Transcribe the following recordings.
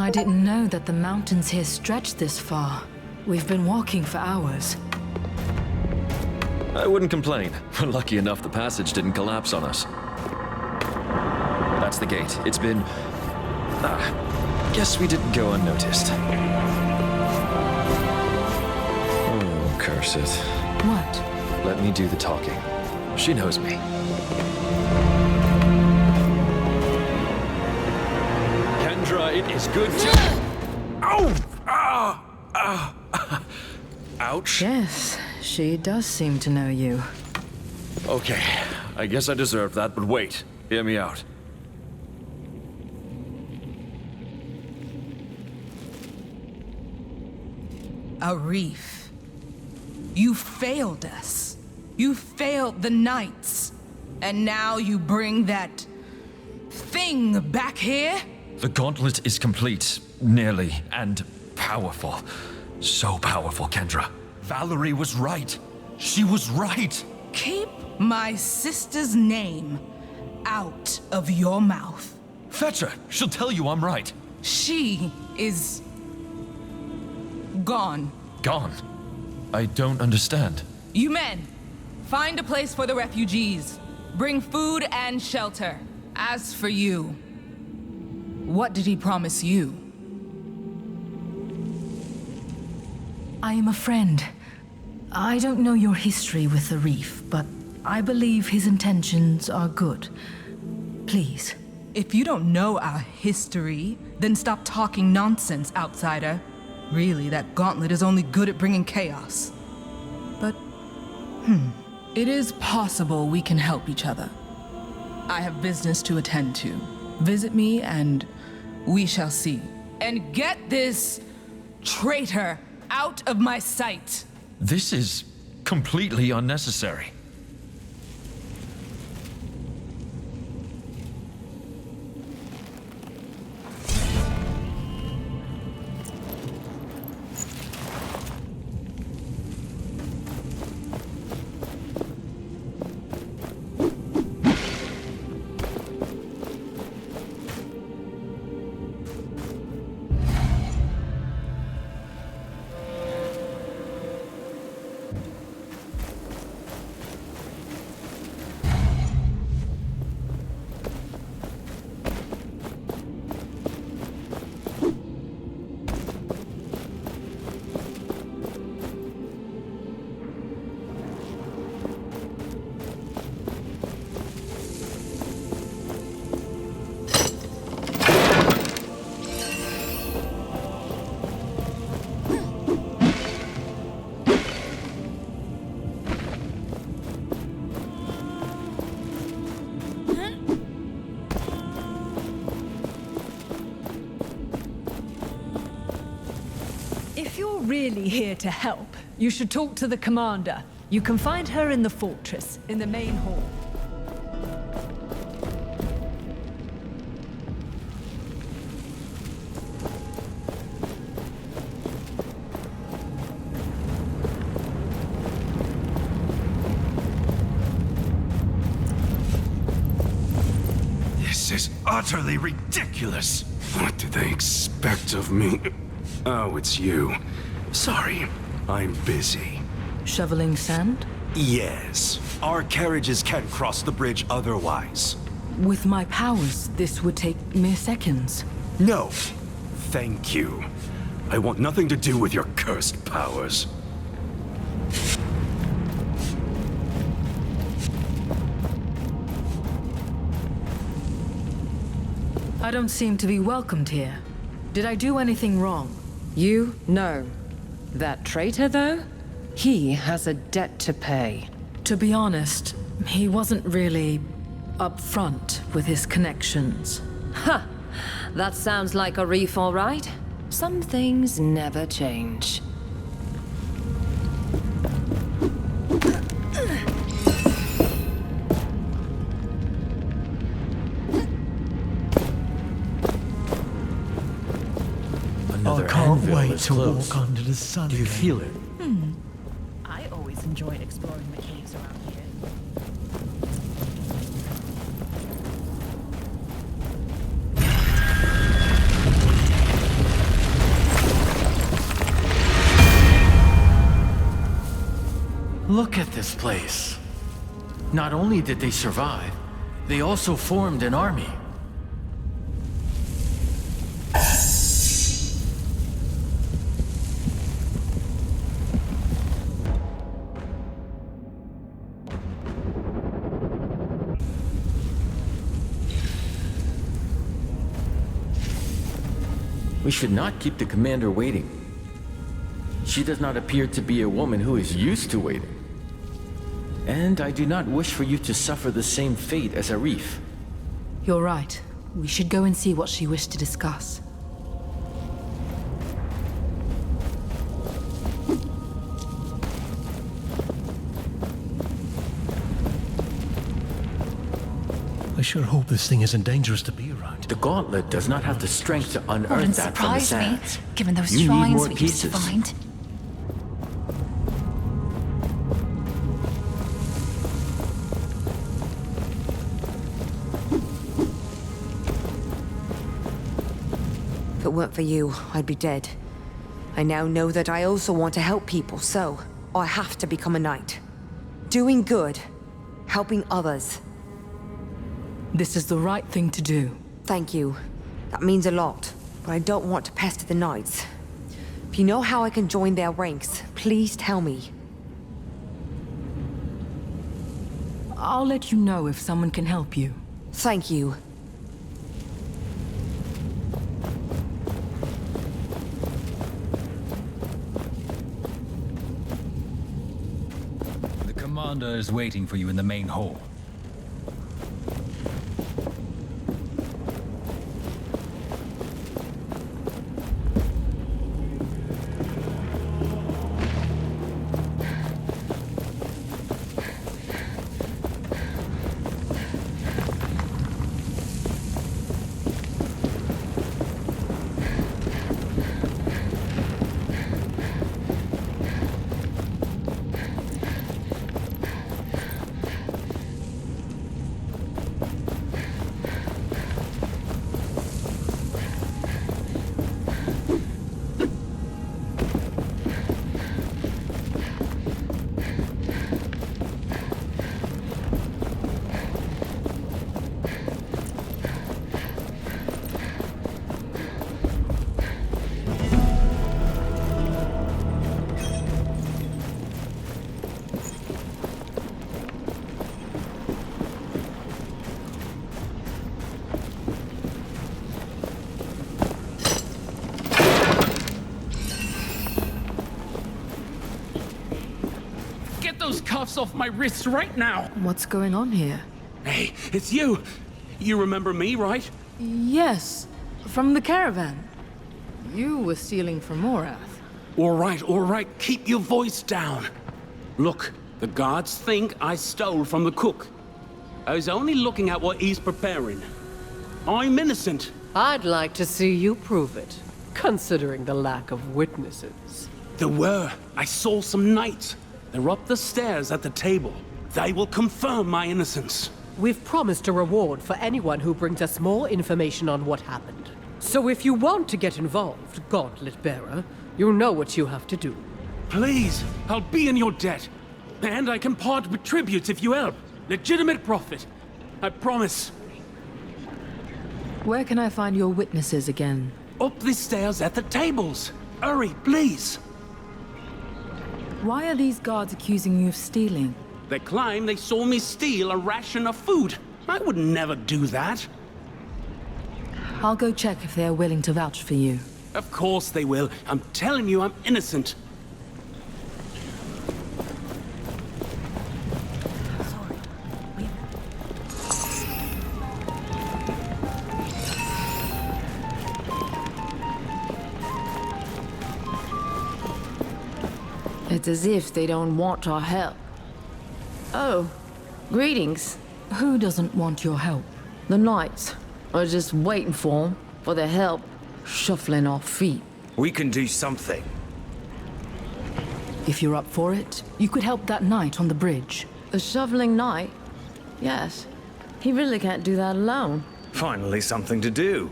I didn't know that the mountains here stretched this far. We've been walking for hours. I wouldn't complain. We're lucky enough the passage didn't collapse on us. That's the gate. It's been... guess we didn't go unnoticed. Oh, curse it. What? Let me do the talking. She knows me. Kendra, it is good to... Ow! Ouch. Yes, she does seem to know you. Okay, I guess I deserved that, but wait. Hear me out. A reef. You failed us. You failed the knights. And now you bring that thing back here? The gauntlet is complete, nearly, and powerful. So powerful, Kendra. Valerie was right. She was right. Keep my sister's name out of your mouth. Fetch her. She'll tell you I'm right. She is... gone. Gone? I don't understand. You men, find a place for the refugees. Bring food and shelter. As for you, what did he promise you? I am a friend. I don't know your history with the reef, but I believe his intentions are good. Please. If you don't know our history, then stop talking nonsense, outsider. Really, that gauntlet is only good at bringing chaos. But, it is possible we can help each other. I have business to attend to. Visit me and we shall see. And get this traitor out of my sight. This is completely unnecessary. Really here to help, you should talk to the commander. You can find her in the fortress, in the main hall. This is utterly ridiculous. What do they expect of me? Oh, it's you. Sorry, I'm busy. Shoveling sand? Yes. Our carriages can't cross the bridge otherwise. With my powers, this would take mere seconds. No. Thank you. I want nothing to do with your cursed powers. I don't seem to be welcomed here. Did I do anything wrong? You? No. That traitor, though? He has a debt to pay. To be honest, he wasn't really upfront with his connections. Ha! That sounds like a reef, all right. Some things never change. I can't wait to walk under the sun. Do you feel it? I always enjoyed exploring the caves around here. Look at this place. Not only did they survive, they also formed an army. We should not keep the commander waiting. She does not appear to be a woman who is used to waiting. And I do not wish for you to suffer the same fate as Arif. You're right. We should go and see what she wished to discuss. I sure hope this thing isn't dangerous to be around. The gauntlet does not have the strength to unearth Wouldn't that from the surprise me, sands. given those You need shrines more we used to pieces. find. If it weren't for you, I'd be dead. I now know that I also want to help people, so I have to become a knight. Doing good, helping others. This is the right thing to do. Thank you. That means a lot, but I don't want to pester the knights. If you know how I can join their ranks, please tell me. I'll let you know if someone can help you. Thank you. The commander is waiting for you in the main hall. Those cuffs off my wrists right now! What's going on here? Hey, it's you! You remember me, right? Yes, from the caravan. You were stealing from Morath. All right, keep your voice down. Look, the guards think I stole from the cook. I was only looking at what he's preparing. I'm innocent. I'd like to see you prove it, considering the lack of witnesses. There were. I saw some knights. They're up the stairs at the table. They will confirm my innocence. We've promised a reward for anyone who brings us more information on what happened. So if you want to get involved, Gauntlet Bearer, you know what you have to do. Please, I'll be in your debt. And I can part with tributes if you help. Legitimate profit. I promise. Where can I find your witnesses again? Up the stairs at the tables. Hurry, please. Why are these guards accusing you of stealing? They claim they saw me steal a ration of food. I would never do that. I'll go check if they are willing to vouch for you. Of course they will. I'm telling you I'm innocent. It's as if they don't want our help. Oh, greetings. Who doesn't want your help? The knights are just waiting for their help, shuffling our feet. We can do something. If you're up for it, you could help that knight on the bridge. A shuffling knight? Yes. He really can't do that alone. Finally something to do.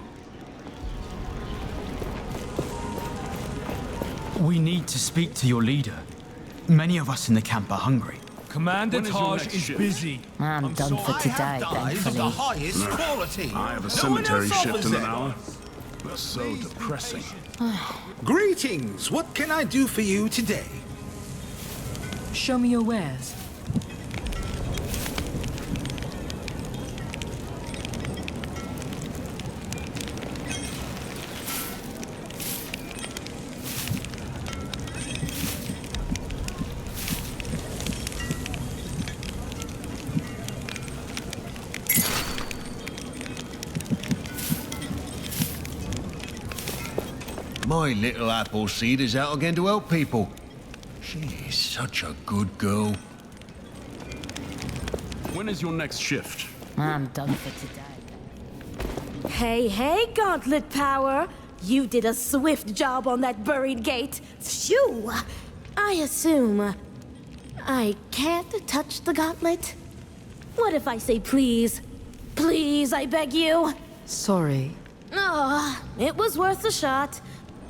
We need to speak to your leader. Many of us in the camp are hungry. Commander Taj is busy. I'm done for today, thankfully. I have a cemetery shift in an hour. That's so depressing. Greetings! What can I do for you today? Show me your wares. My little apple seed is out again to help people. She is such a good girl. When is your next shift? I'm done for today. Hey, Gauntlet Power! You did a swift job on that buried gate. Phew! I assume I can't touch the gauntlet? What if I say please? Please, I beg you? Sorry. Ah, it was worth a shot.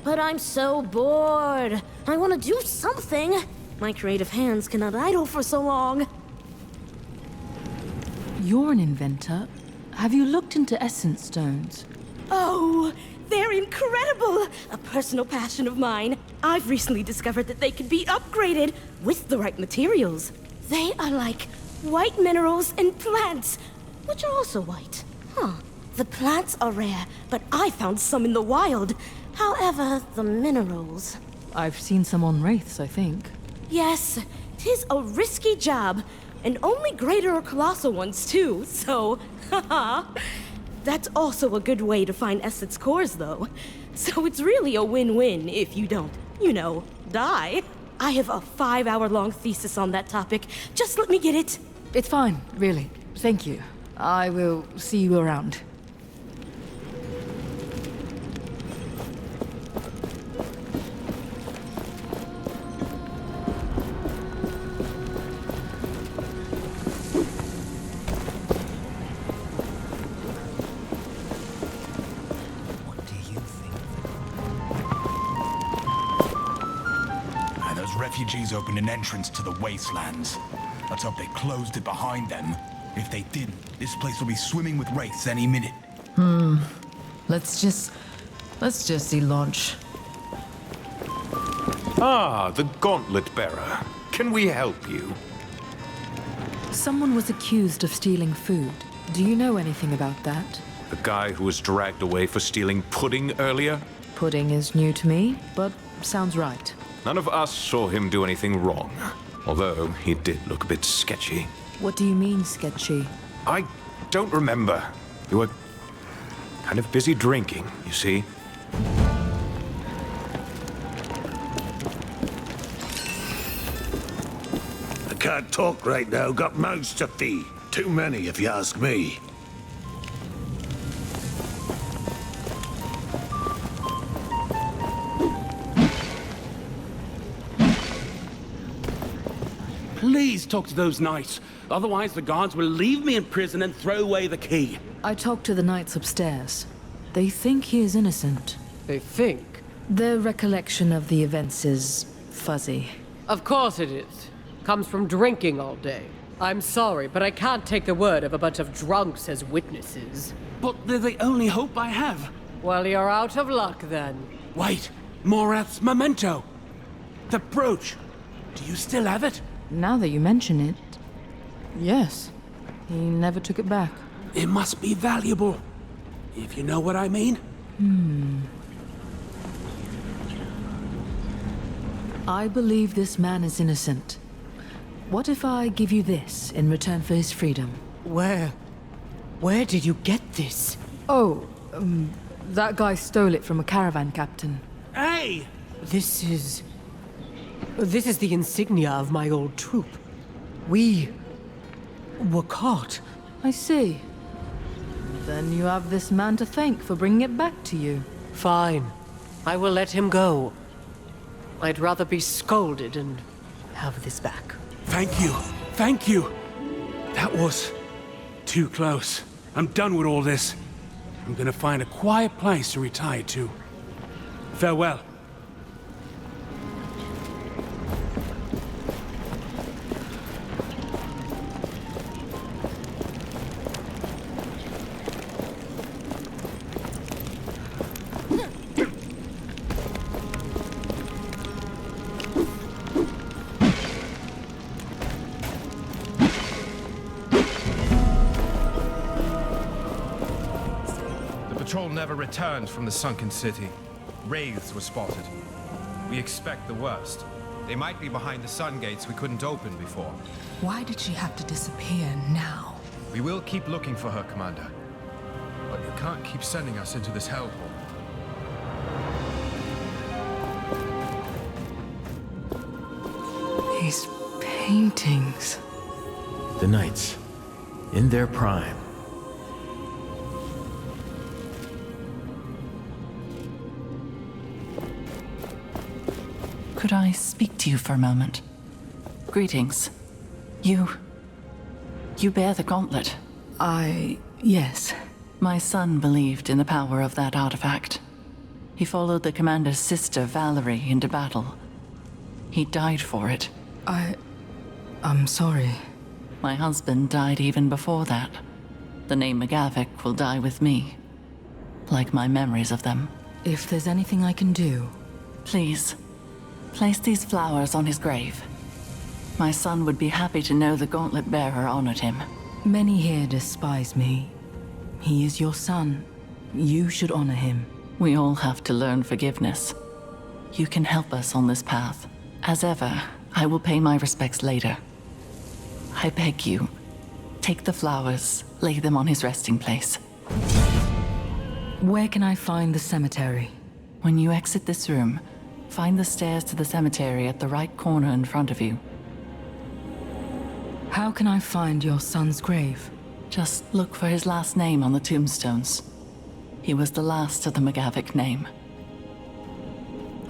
But I'm so bored. I want to do something. My creative hands cannot idle for so long. You're an inventor. Have you looked into essence stones? Oh, they're incredible! A personal passion of mine. I've recently discovered that they can be upgraded with the right materials. They are like white minerals and plants, which are also white. Huh. The plants are rare, but I found some in the wild. However, the minerals... I've seen some on wraiths, I think. Yes, 'tis a risky job. And only greater or colossal ones, too, so... haha. That's also a good way to find essence cores, though. So it's really a win-win if you don't, die. I have a 5-hour-long thesis on that topic. Just let me get it. It's fine, really. Thank you. I will see you around. Refugees opened an entrance to the wastelands. Let's hope they closed it behind them. If they didn't, this place will be swimming with wraiths any minute. Let's just see launch. Ah, the Gauntlet Bearer. Can we help you? Someone was accused of stealing food. Do you know anything about that? The guy who was dragged away for stealing pudding earlier? Pudding is new to me, but sounds right. None of us saw him do anything wrong. Although, he did look a bit sketchy. What do you mean, sketchy? I don't remember. You were kind of busy drinking, you see. I can't talk right now, got mouths to feed. Too many, if you ask me. Please talk to those knights. Otherwise, the guards will leave me in prison and throw away the key. I talked to the knights upstairs. They think he is innocent. They think? Their recollection of the events is fuzzy. Of course it is. Comes from drinking all day. I'm sorry, but I can't take the word of a bunch of drunks as witnesses. But they're the only hope I have. Well, you're out of luck then. Wait, Morath's memento. The brooch. Do you still have it? Now that you mention it, yes. He never took it back. It must be valuable, if you know what I mean. I believe this man is innocent. What if I give you this in return for his freedom? Where did you get this? Oh, that guy stole it from a caravan captain. Hey! This is the insignia of my old troop. We were caught. I see. Then you have this man to thank for bringing it back to you. Fine. I will let him go. I'd rather be scolded and have this back. Thank you. Thank you. That was too close. I'm done with all this. I'm gonna find a quiet place to retire to. patrol never returned from the sunken city. Wraiths were spotted. We expect the worst. They might be behind the sun gates we couldn't open before. Why did she have to disappear now? We will keep looking for her, Commander. But you can't keep sending us into this hellhole. These paintings. The knights, in their prime. Could I speak to you for a moment? Greetings. You bear the gauntlet. Yes. My son believed in the power of that artifact. He followed the commander's sister, Valerie, into battle. He died for it. I'm sorry. My husband died even before that. The name McGavick will die with me. Like my memories of them. If there's anything I can do... Please, place these flowers on his grave. My son would be happy to know the gauntlet bearer honored him. Many here despise me. He is your son. You should honor him. We all have to learn forgiveness. You can help us on this path. As ever, I will pay my respects later. I beg you, take the flowers, lay them on his resting place. Where can I find the cemetery? When you exit this room, find the stairs to the cemetery at the right corner in front of you. How can I find your son's grave? Just look for his last name on the tombstones. He was the last of the McGavick name.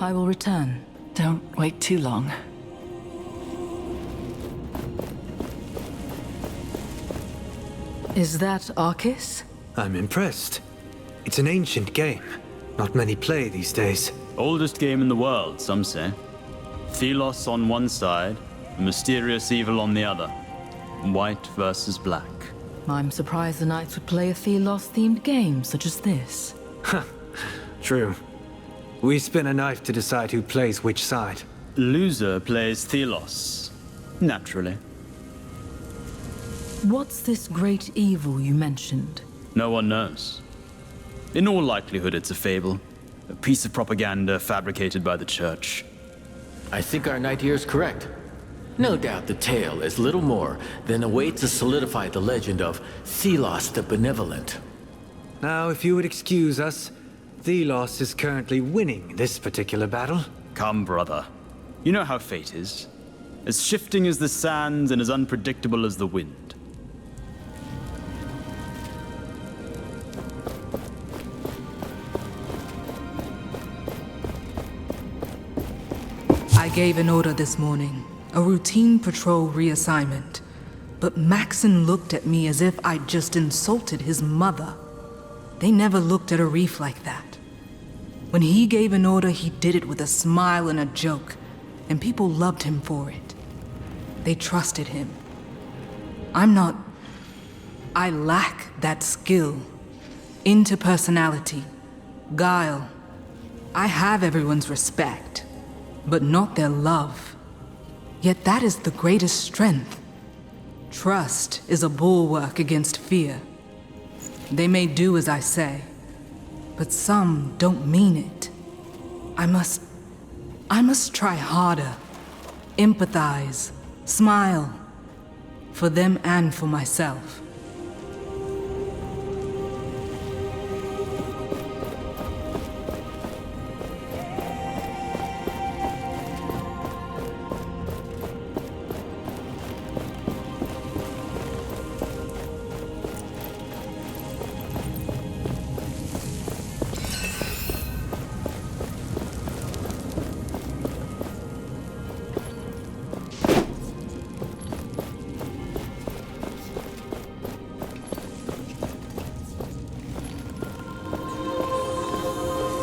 I will return. Don't wait too long. Is that Arcus? I'm impressed. It's an ancient game. Not many play these days. Oldest game in the world, some say. Thelos on one side, a mysterious evil on the other. White versus black. I'm surprised the Knights would play a Thelos-themed game such as this. True. We spin a knife to decide who plays which side. Loser plays Thelos. Naturally. What's this great evil you mentioned? No one knows. In all likelihood, it's a fable. A piece of propaganda fabricated by the church. I think our knight here is correct. No doubt the tale is little more than a way to solidify the legend of Thelos the Benevolent. Now, if you would excuse us, Thelos is currently winning this particular battle. Come, brother. You know how fate is. As shifting as the sands and as unpredictable as the wind. I gave an order this morning. A routine patrol reassignment. But Maxon looked at me as if I'd just insulted his mother. They never looked at a reef like that. When he gave an order, he did it with a smile and a joke, and people loved him for it. They trusted him. I lack that skill. Interpersonality. Guile. I have everyone's respect, but not their love. Yet that is the greatest strength. Trust is a bulwark against fear. They may do as I say, but some don't mean it. I must try harder. Empathize. Smile. For them and for myself.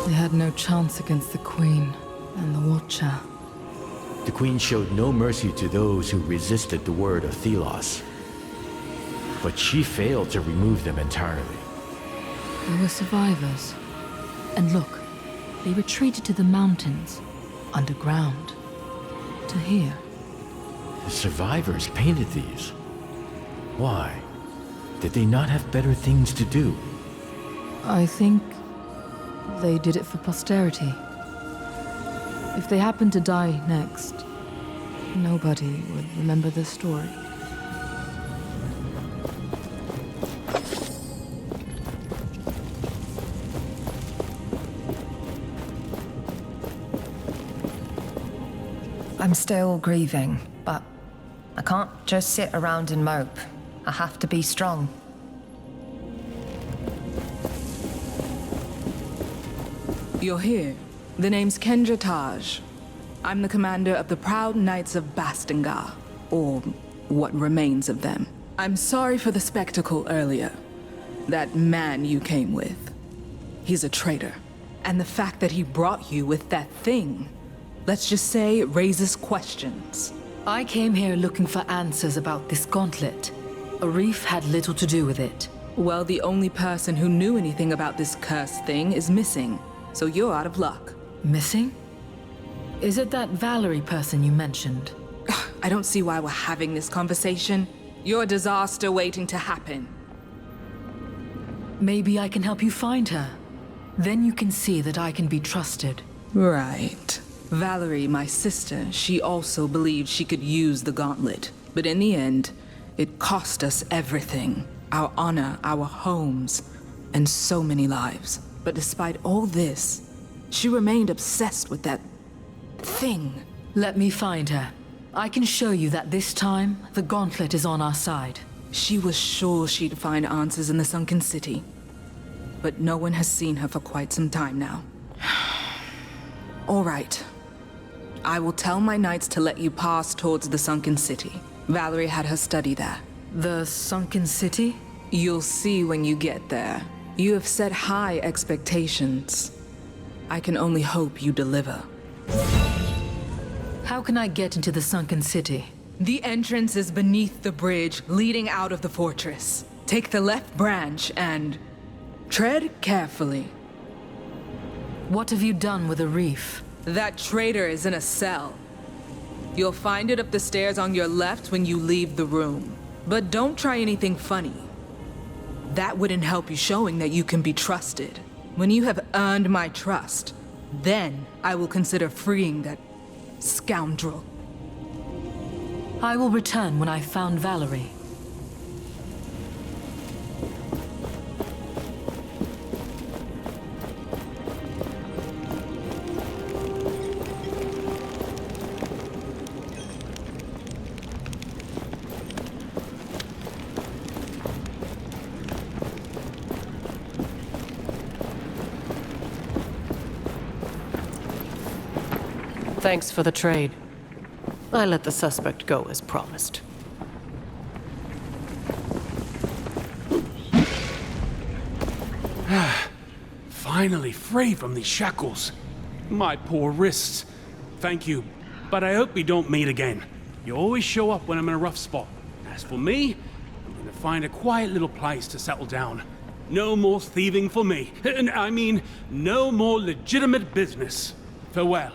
They had no chance against the Queen and the Watcher. The Queen showed no mercy to those who resisted the word of Thelos. But she failed to remove them entirely. There were survivors. And look, they retreated to the mountains, underground, to here. The survivors painted these. Why? Did they not have better things to do? I think they did it for posterity. If they happened to die next, nobody would remember the story. I'm still grieving, but I can't just sit around and mope. I have to be strong. You're here. The name's Kendra Taj. I'm the commander of the Proud Knights of Bastingar, or what remains of them. I'm sorry for the spectacle earlier. That man you came with. He's a traitor. And the fact that he brought you with that thing, let's just say it raises questions. I came here looking for answers about this gauntlet. Arif had little to do with it. Well, the only person who knew anything about this cursed thing is missing, so you're out of luck. Missing? Is it that Valerie person you mentioned? I don't see why we're having this conversation. You're a disaster waiting to happen. Maybe I can help you find her. Then you can see that I can be trusted. Right. Valerie, my sister, she also believed she could use the gauntlet. But in the end, it cost us everything. Our honor, our homes, and so many lives. But despite all this, she remained obsessed with that thing. Let me find her. I can show you that this time, the gauntlet is on our side. She was sure she'd find answers in the sunken city. But no one has seen her for quite some time now. All right. I will tell my knights to let you pass towards the sunken city. Valerie had her study there. The sunken city? You'll see when you get there. You have set high expectations. I can only hope you deliver. How can I get into the sunken city? The entrance is beneath the bridge leading out of the fortress. Take the left branch and tread carefully. What have you done with Arif? That traitor is in a cell. You'll find it up the stairs on your left when you leave the room. But don't try anything funny. That wouldn't help you showing that you can be trusted. When you have earned my trust, then I will consider freeing that scoundrel. I will return when I've found Valerie. Thanks for the trade. I let the suspect go as promised. Finally free from these shackles. My poor wrists. Thank you, but I hope we don't meet again. You always show up when I'm in a rough spot. As for me, I'm gonna find a quiet little place to settle down. No more thieving for me. I mean, no more legitimate business. Farewell.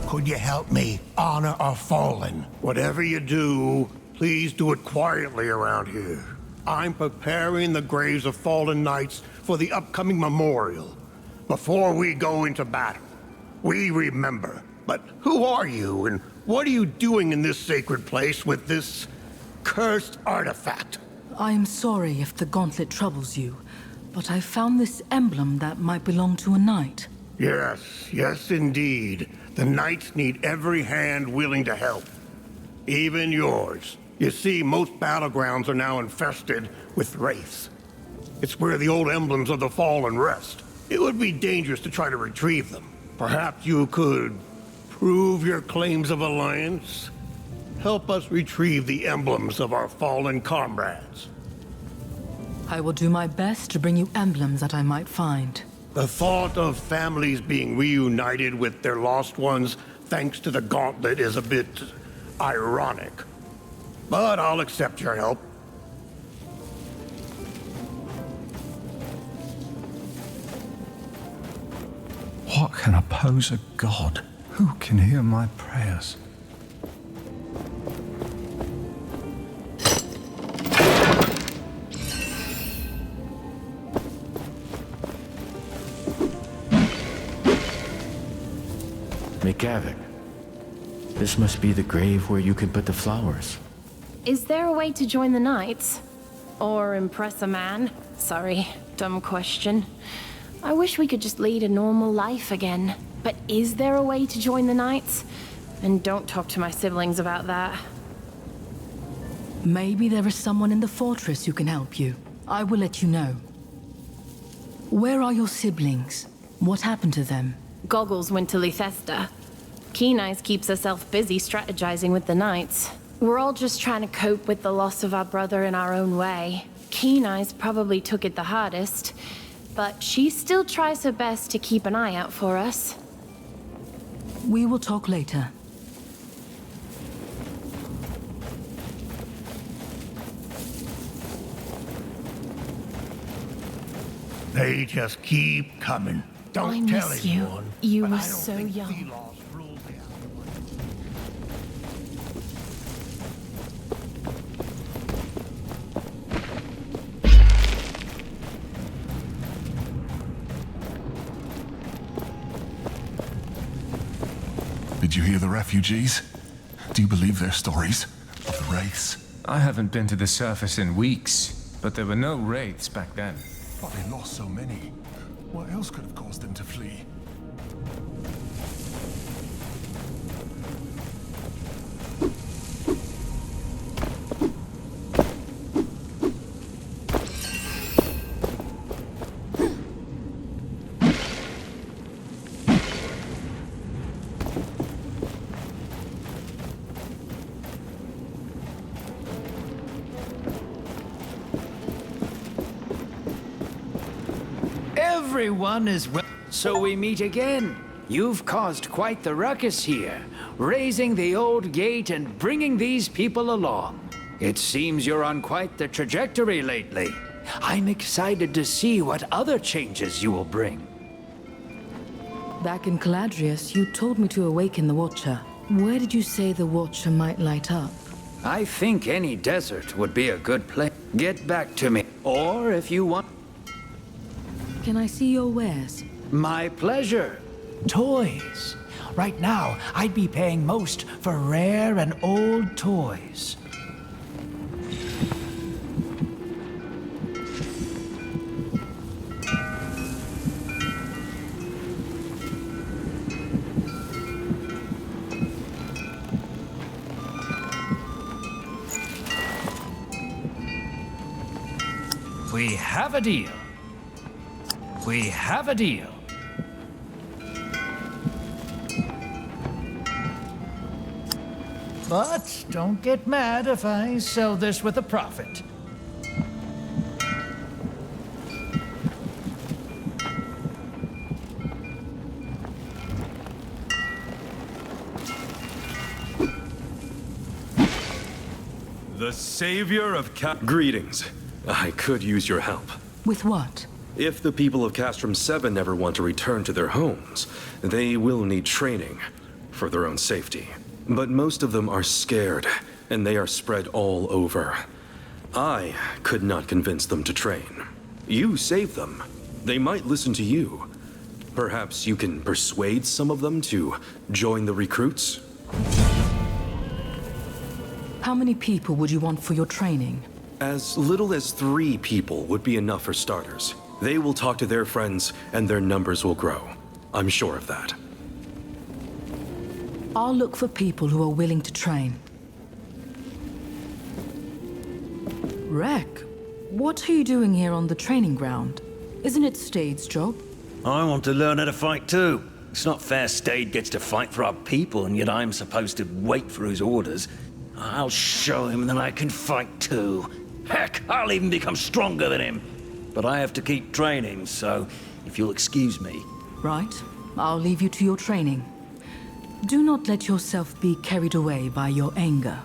Could you help me honor our fallen? Whatever you do, please do it quietly around here. I'm preparing the graves of fallen knights for the upcoming memorial. Before we go into battle, we remember. But who are you, and what are you doing in this sacred place with this cursed artifact? I am sorry if the gauntlet troubles you, but I found this emblem that might belong to a knight. Yes, indeed. The knights need every hand willing to help. Even yours. You see, most battlegrounds are now infested with wraiths. It's where the old emblems of the fallen rest. It would be dangerous to try to retrieve them. Perhaps you could prove your claims of alliance? Help us retrieve the emblems of our fallen comrades. I will do my best to bring you emblems that I might find. The thought of families being reunited with their lost ones thanks to the gauntlet is a bit ironic. But I'll accept your help. What can oppose a god? Who can hear my prayers? McGavick, this must be the grave where you can put the flowers. Is there a way to join the Knights? Or impress a man? Sorry, dumb question. I wish we could just lead a normal life again. But is there a way to join the Knights? And don't talk to my siblings about that. Maybe there is someone in the fortress who can help you. I will let you know. Where are your siblings? What happened to them? Goggles went to Lythesta. Keen Eyes keeps herself busy strategizing with the Knights. We're all just trying to cope with the loss of our brother in our own way. Keen Eyes probably took it the hardest, but she still tries her best to keep an eye out for us. We will talk later. They just keep coming. Don't tell anyone. You were so young. Did you hear the refugees? Do you believe their stories of the wraiths? I haven't been to the surface in weeks, but there were no wraiths back then. But they lost so many. What else could have caused them to flee? Everyone is well. So we meet again. You've caused quite the ruckus here, raising the old gate and bringing these people along. It seems you're on quite the trajectory lately. I'm excited to see what other changes you will bring. Back in Caladrius, you told me to awaken the Watcher. Where did you say the Watcher might light up? I think any desert would be a good place. Get back to me. Or if you want... Can I see your wares? My pleasure. Toys. Right now, I'd be paying most for rare and old toys. We have a deal. We have a deal. But don't get mad if I sell this with a profit. The savior of Greetings. I could use your help. With what? If the people of Castrum 7 never want to return to their homes, they will need training for their own safety. But most of them are scared, and they are spread all over. I could not convince them to train. You saved them. They might listen to you. Perhaps you can persuade some of them to join the recruits? How many people would you want for your training? As little as 3 people would be enough for starters. They will talk to their friends, and their numbers will grow. I'm sure of that. I'll look for people who are willing to train. Rek, what are you doing here on the training ground? Isn't it Stade's job? I want to learn how to fight too. It's not fair Stade gets to fight for our people, and yet I'm supposed to wait for his orders. I'll show him that I can fight too. Heck, I'll even become stronger than him. But I have to keep training, so if you'll excuse me. Right. I'll leave you to your training. Do not let yourself be carried away by your anger.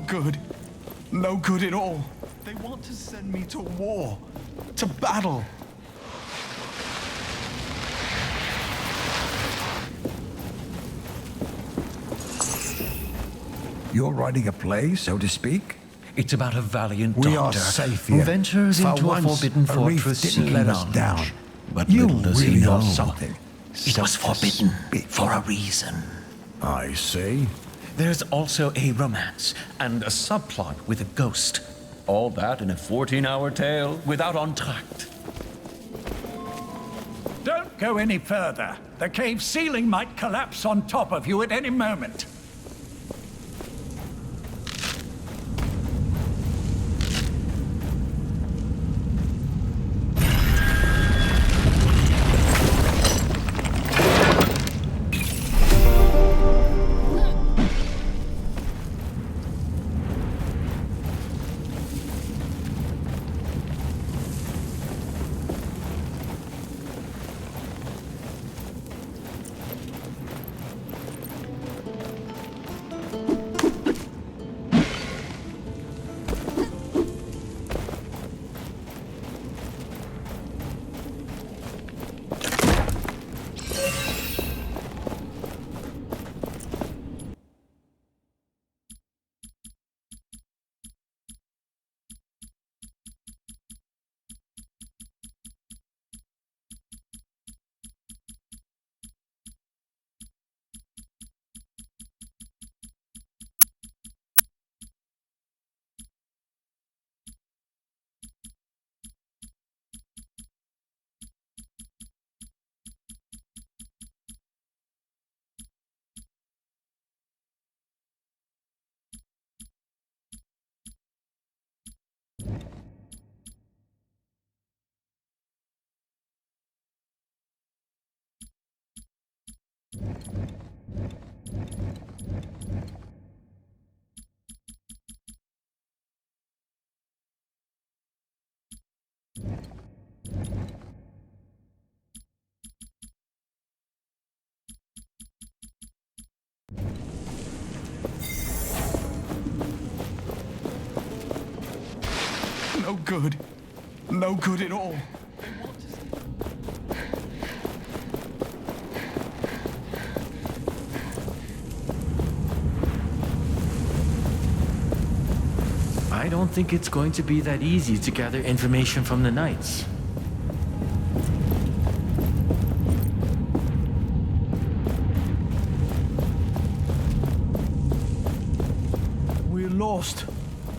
good. No good at all. They want to send me to war. To battle. You're writing a play, so to speak? It's about a valiant We doctor are safe who here. ventures For into a once, forbidden a reef fortress didn't sea let us lounge. down. But You little does he really are know, something. it was forbidden for a reason. I see. There's also a romance and a subplot with a ghost. All that in a 14-hour tale without entr'acte. Don't go any further. The cave ceiling might collapse on top of you at any moment. No good. No good at all. I don't think it's going to be that easy to gather information from the Knights. We're lost.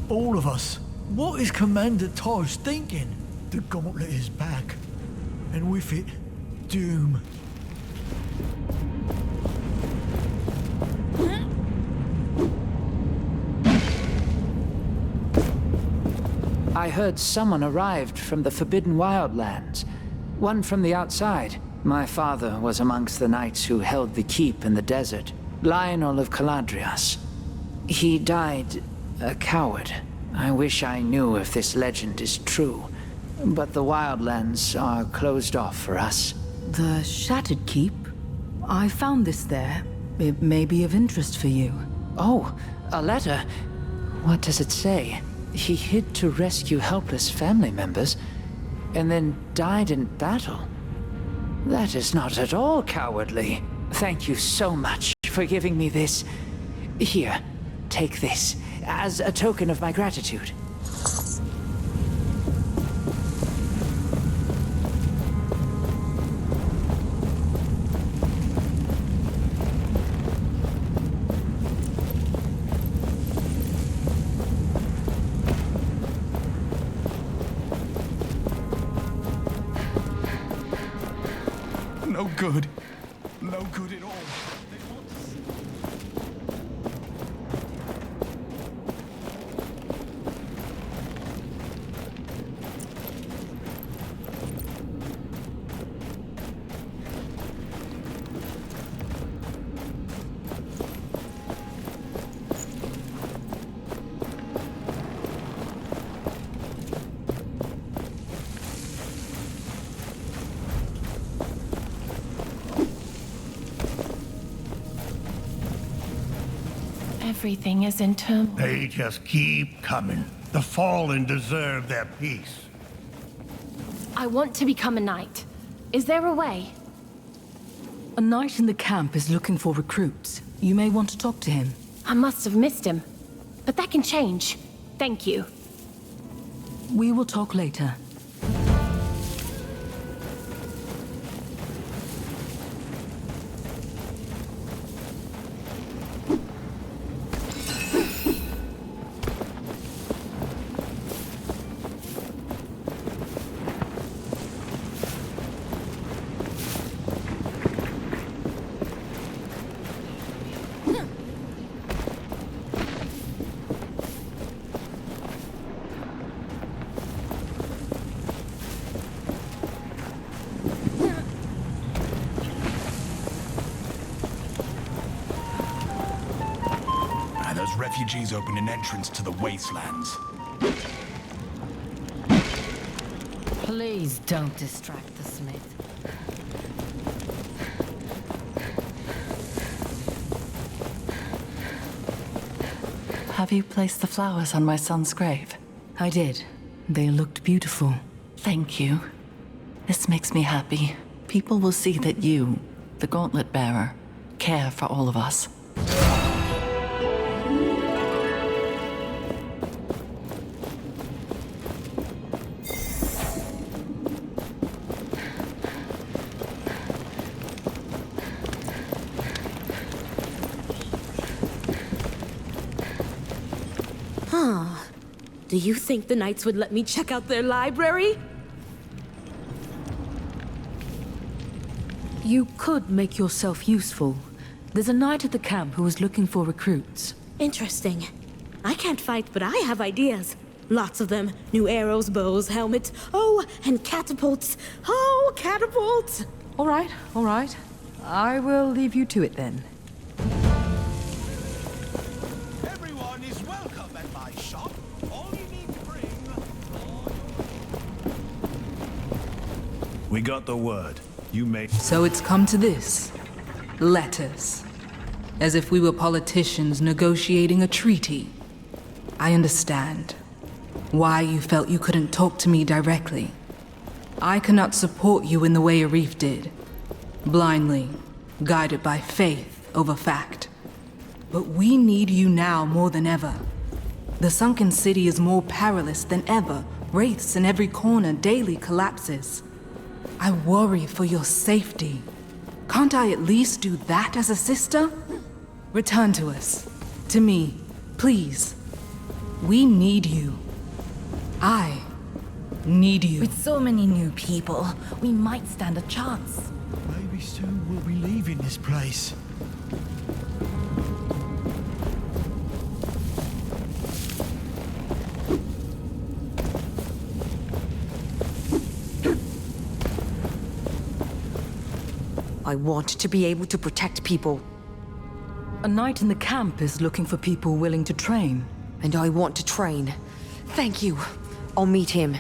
All of us. What is Commander Taj thinking? The gauntlet is back. And with it, doom. I heard someone arrived from the Forbidden Wildlands. One from the outside. My father was amongst the knights who held the keep in the desert. Lionel of Caladrias. He died a coward. I wish I knew if this legend is true. But the Wildlands are closed off for us. The Shattered Keep? I found this there. It may be of interest for you. Oh, a letter. What does it say? He hid to rescue helpless family members, and then died in battle. That is not at all cowardly. Thank you so much for giving me this. Here, take this, as a token of my gratitude. No good. No good at all. Everything is in turmoil. They just keep coming. The fallen deserve their peace. I want to become a knight. Is there a way? A knight in the camp is looking for recruits. You may want to talk to him. I must have missed him. But that can change. Thank you. We will talk later. Refugees open an entrance to the wastelands. Please don't distract the smith. Have you placed the flowers on my son's grave? I did. They looked beautiful. Thank you. This makes me happy. People will see that you, the gauntlet bearer, care for all of us. Do you think the Knights would let me check out their library? You could make yourself useful. There's a knight at the camp who is looking for recruits. Interesting. I can't fight, but I have ideas. Lots of them. New arrows, bows, helmets. Oh, and catapults. Oh, catapults! All right. I will leave you to it then. Everyone is welcome at my shop. All you need to bring... We got the word. You made... So it's come to this. Letters. As if we were politicians negotiating a treaty. I understand why you felt you couldn't talk to me directly. I cannot support you in the way Arif did. Blindly, guided by faith over fact. But we need you now more than ever. The sunken city is more perilous than ever. Wraiths in every corner daily collapses. I worry for your safety. Can't I at least do that as a sister? Return to us. To me, please. We need you. I need you. With so many new people, we might stand a chance. Maybe soon we'll be leaving this place. I want to be able to protect people. A knight in the camp is looking for people willing to train. And I want to train. Thank you. I'll meet him.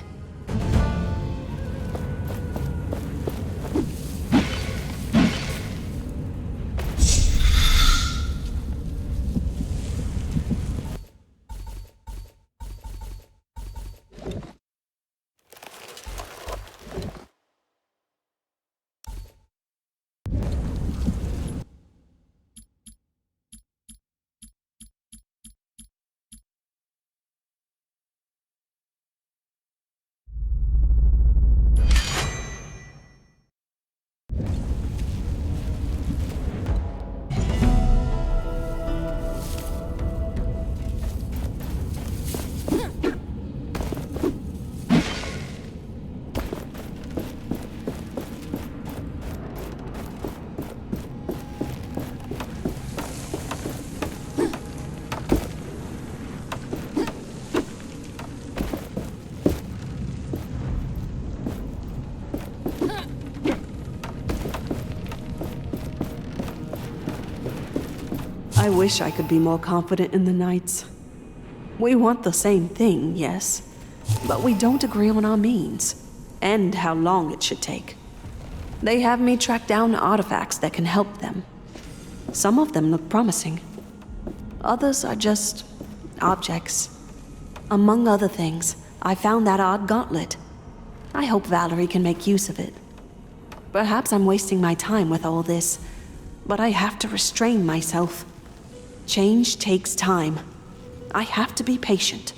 I wish I could be more confident in the Knights. We want the same thing, yes, but we don't agree on our means, and how long it should take. They have me track down artifacts that can help them. Some of them look promising. Others are just objects. Among other things, I found that odd gauntlet. I hope Valerie can make use of it. Perhaps I'm wasting my time with all this, but I have to restrain myself. Change takes time. I have to be patient.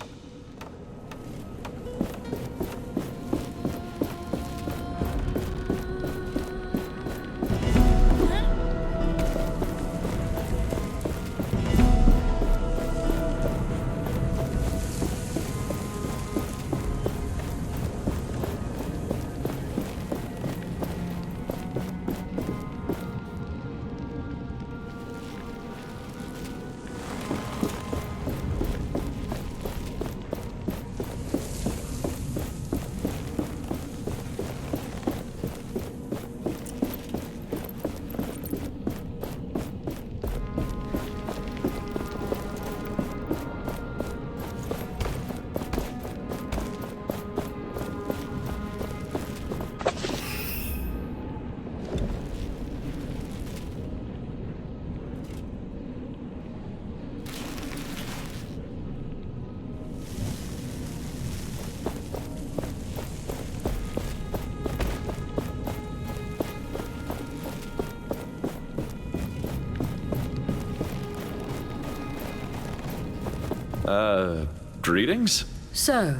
Greetings? So,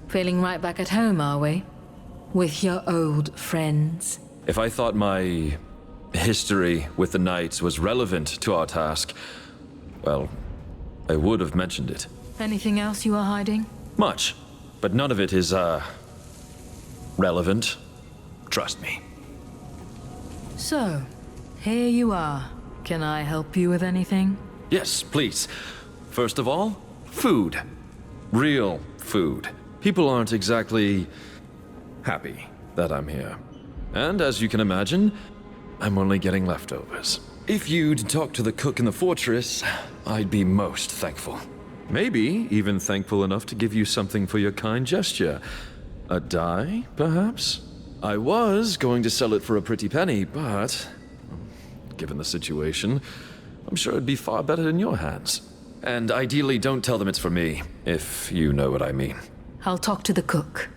feeling right back at home, are we? With your old friends? If I thought my history with the Knights was relevant to our task, well, I would have mentioned it. Anything else you are hiding? Much, but none of it is, relevant. Trust me. So, here you are. Can I help you with anything? Yes, please. First of all, food. Real food. People aren't exactly happy that I'm here. And as you can imagine, I'm only getting leftovers. If you'd talk to the cook in the fortress, I'd be most thankful. Maybe even thankful enough to give you something for your kind gesture. A die, perhaps? I was going to sell it for a pretty penny, but given the situation, I'm sure it'd be far better in your hands. And ideally, don't tell them it's for me, if you know what I mean. I'll talk to the cook.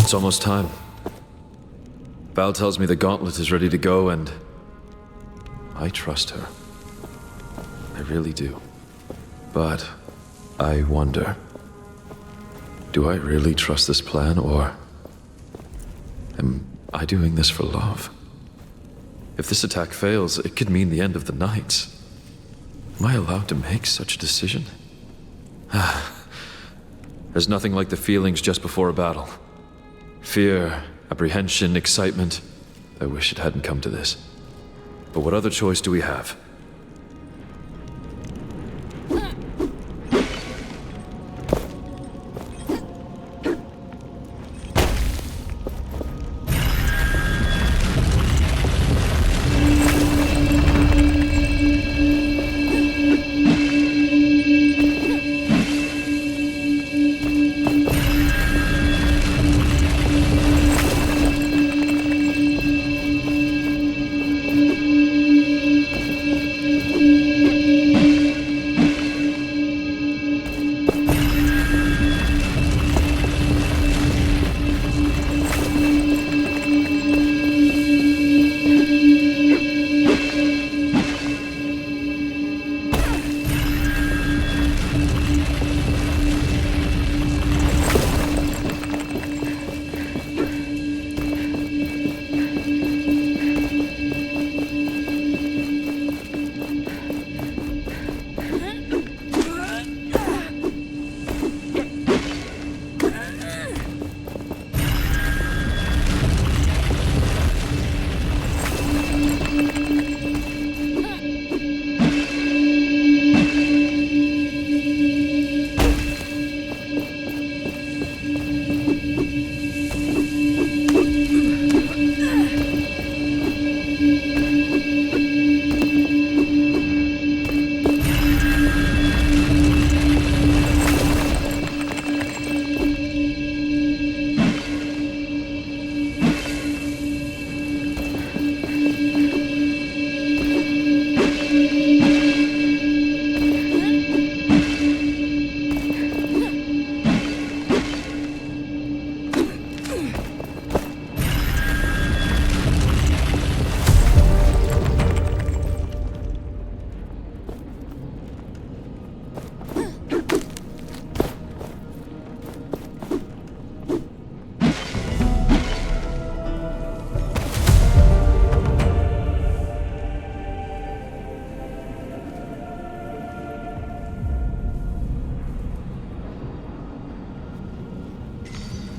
It's almost time. Val tells me the gauntlet is ready to go, and I trust her. I really do. But I wonder, Do I really trust this plan, or am I doing this for love? If this attack fails, it could mean the end of the Knights. Am I allowed to make such a decision? There's nothing like the feelings just before a battle. Fear, apprehension, excitement. I wish it hadn't come to this. But what other choice do we have?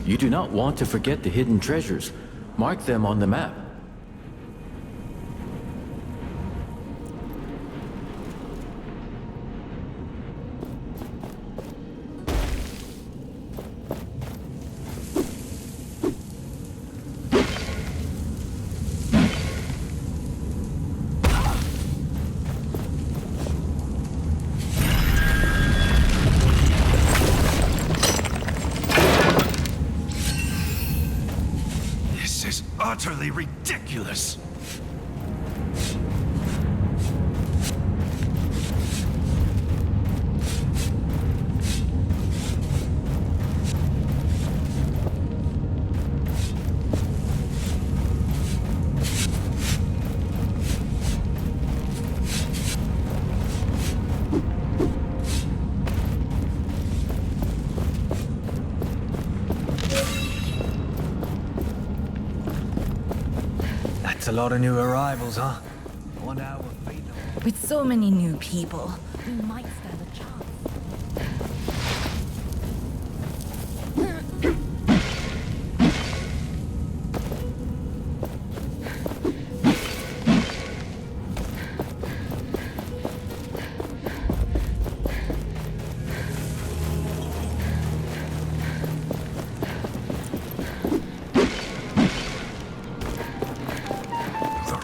You do not want to forget the hidden treasures. Mark them on the map. Utterly ridiculous. That's a lot of new arrivals, huh? I wonder how we're feeding them. With so many new people, we might stand a chance.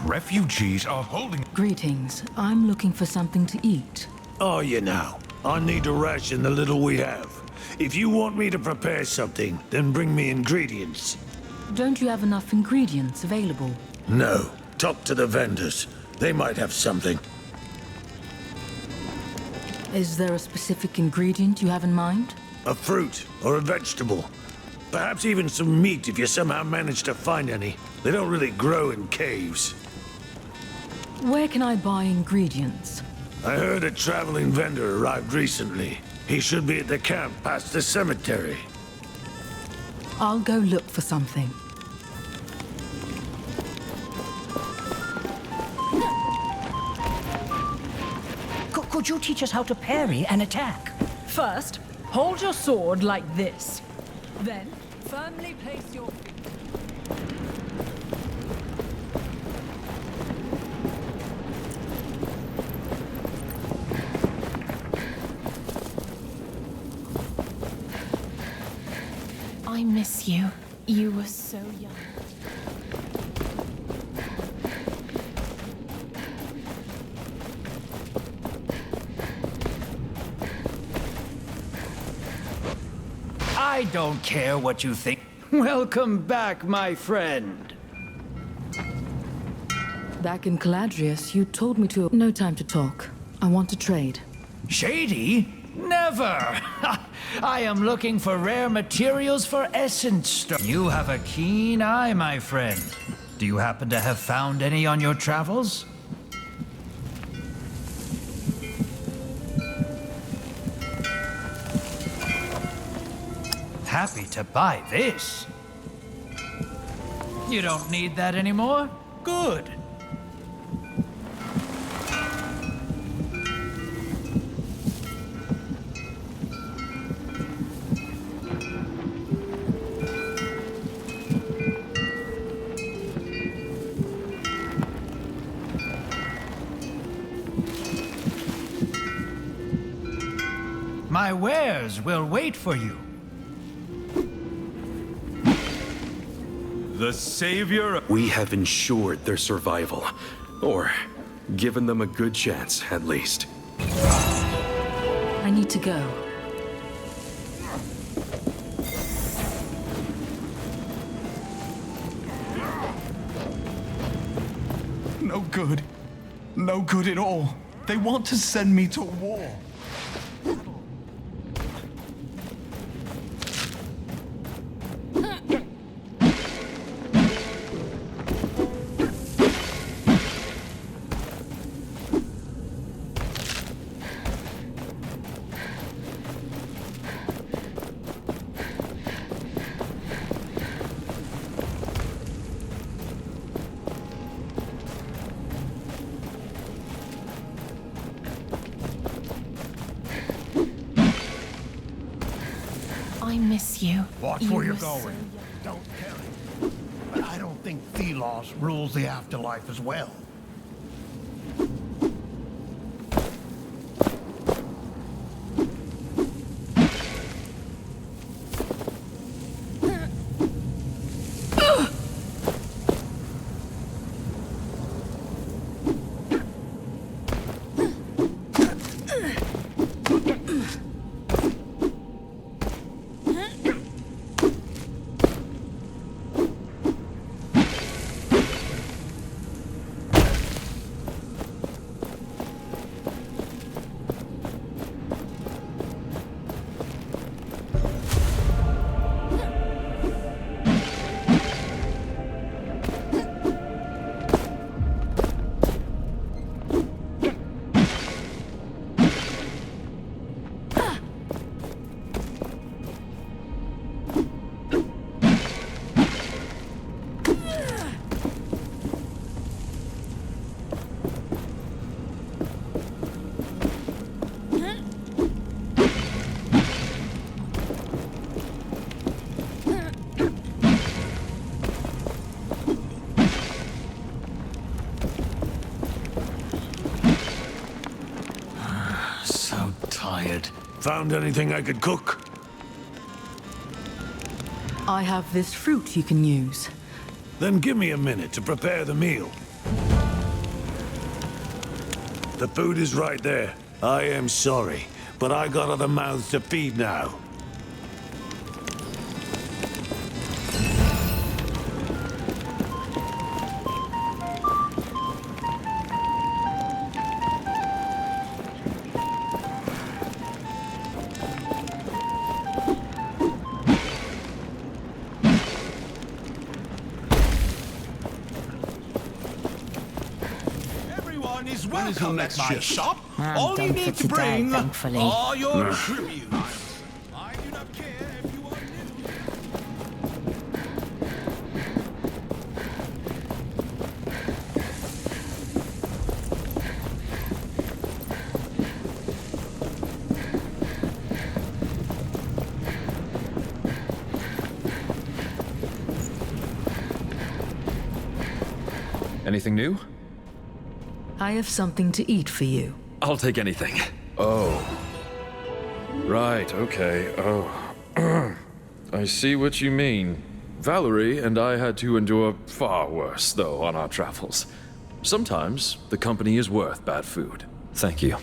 Refugees are holding... Greetings. I'm looking for something to eat. Are you now? I need to ration the little we have. If you want me to prepare something, then bring me ingredients. Don't you have enough ingredients available? No. Talk to the vendors. They might have something. Is there a specific ingredient you have in mind? A fruit or a vegetable. Perhaps even some meat if you somehow manage to find any. They don't really grow in caves. Where can I buy ingredients? I heard a traveling vendor arrived recently. He should be at the camp past the cemetery. I'll go look for something. Could you teach us how to parry and attack? First, hold your sword like this. Then, firmly place your feet. I miss you. You were so young. I don't care what you think. Welcome back, my friend. Back in Caladrius, you told me to... No time to talk. I want to trade. Shady? Never! I am looking for rare materials for essence stone. You have a keen eye, my friend. Do you happen to have found any on your travels? Happy to buy this. You don't need that anymore? Good. My wares will wait for you. The Savior... We have ensured their survival. Or given them a good chance, at least. I need to go. No good. No good at all. They want to send me to war. I miss you. Watch where you're going. Don't tell him. But I don't think Thelos rules the afterlife as well. Found anything I could cook? I have this fruit you can use. Then give me a minute to prepare the meal. The food is right there. I am sorry, but I got other mouths to feed now. Welcome at my shop. I'm All you done need for to today, bring thankfully. are your tributes. I do not care if you are new. Anything new? I have something to eat for you. I'll take anything. Oh. Right, okay. Oh. I see what you mean. Valerie and I had to endure far worse, though, on our travels. Sometimes the company is worth bad food. Thank you.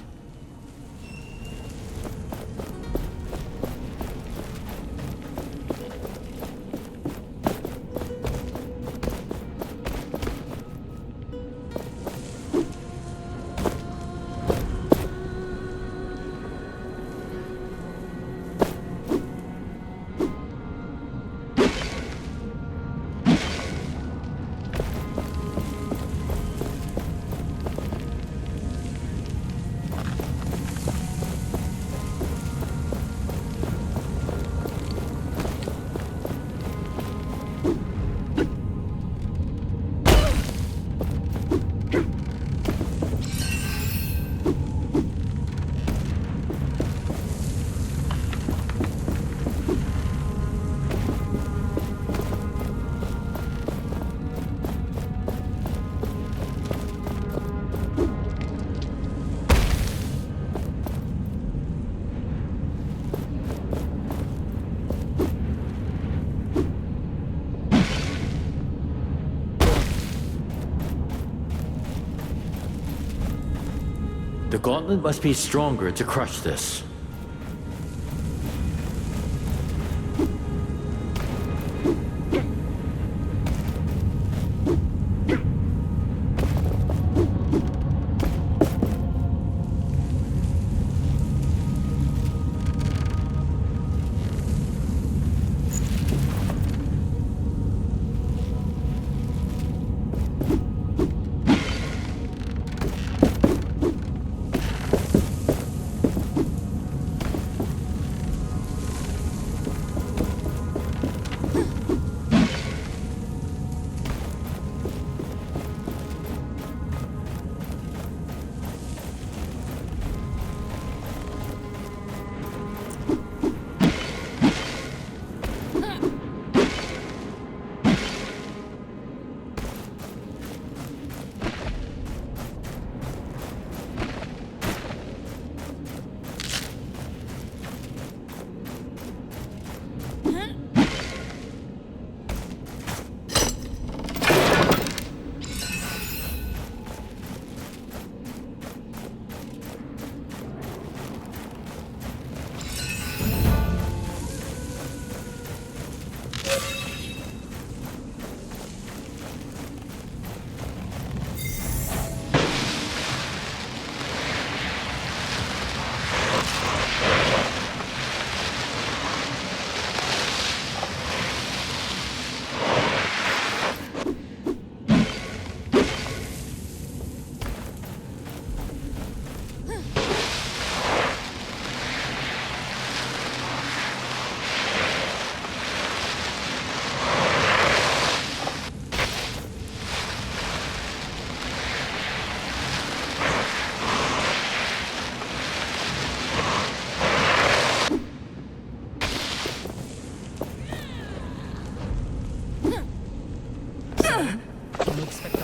The gauntlet must be stronger to crush this.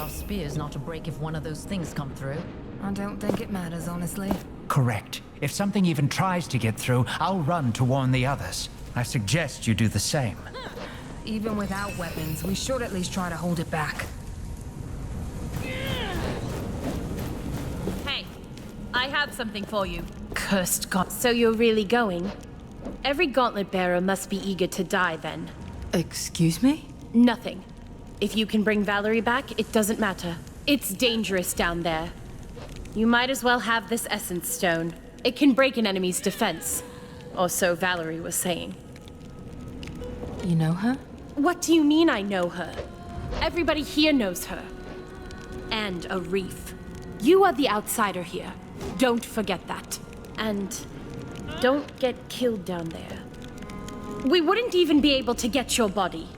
Spears not to break if one of those things come through. I don't think it matters, honestly. Correct. If something even tries to get through, I'll run to warn the others. I suggest you do the same. Even without weapons, we should at least try to hold it back. Hey, I have something for you. Cursed god. So you're really going? Every gauntlet bearer must be eager to die then. Excuse me? Nothing. If you can bring Valerie back, it doesn't matter. It's dangerous down there. You might as well have this essence stone. It can break an enemy's defense. Or so Valerie was saying. You know her? What do you mean I know her? Everybody here knows her. And a reef. You are the outsider here. Don't forget that. And don't get killed down there. We wouldn't even be able to get your body.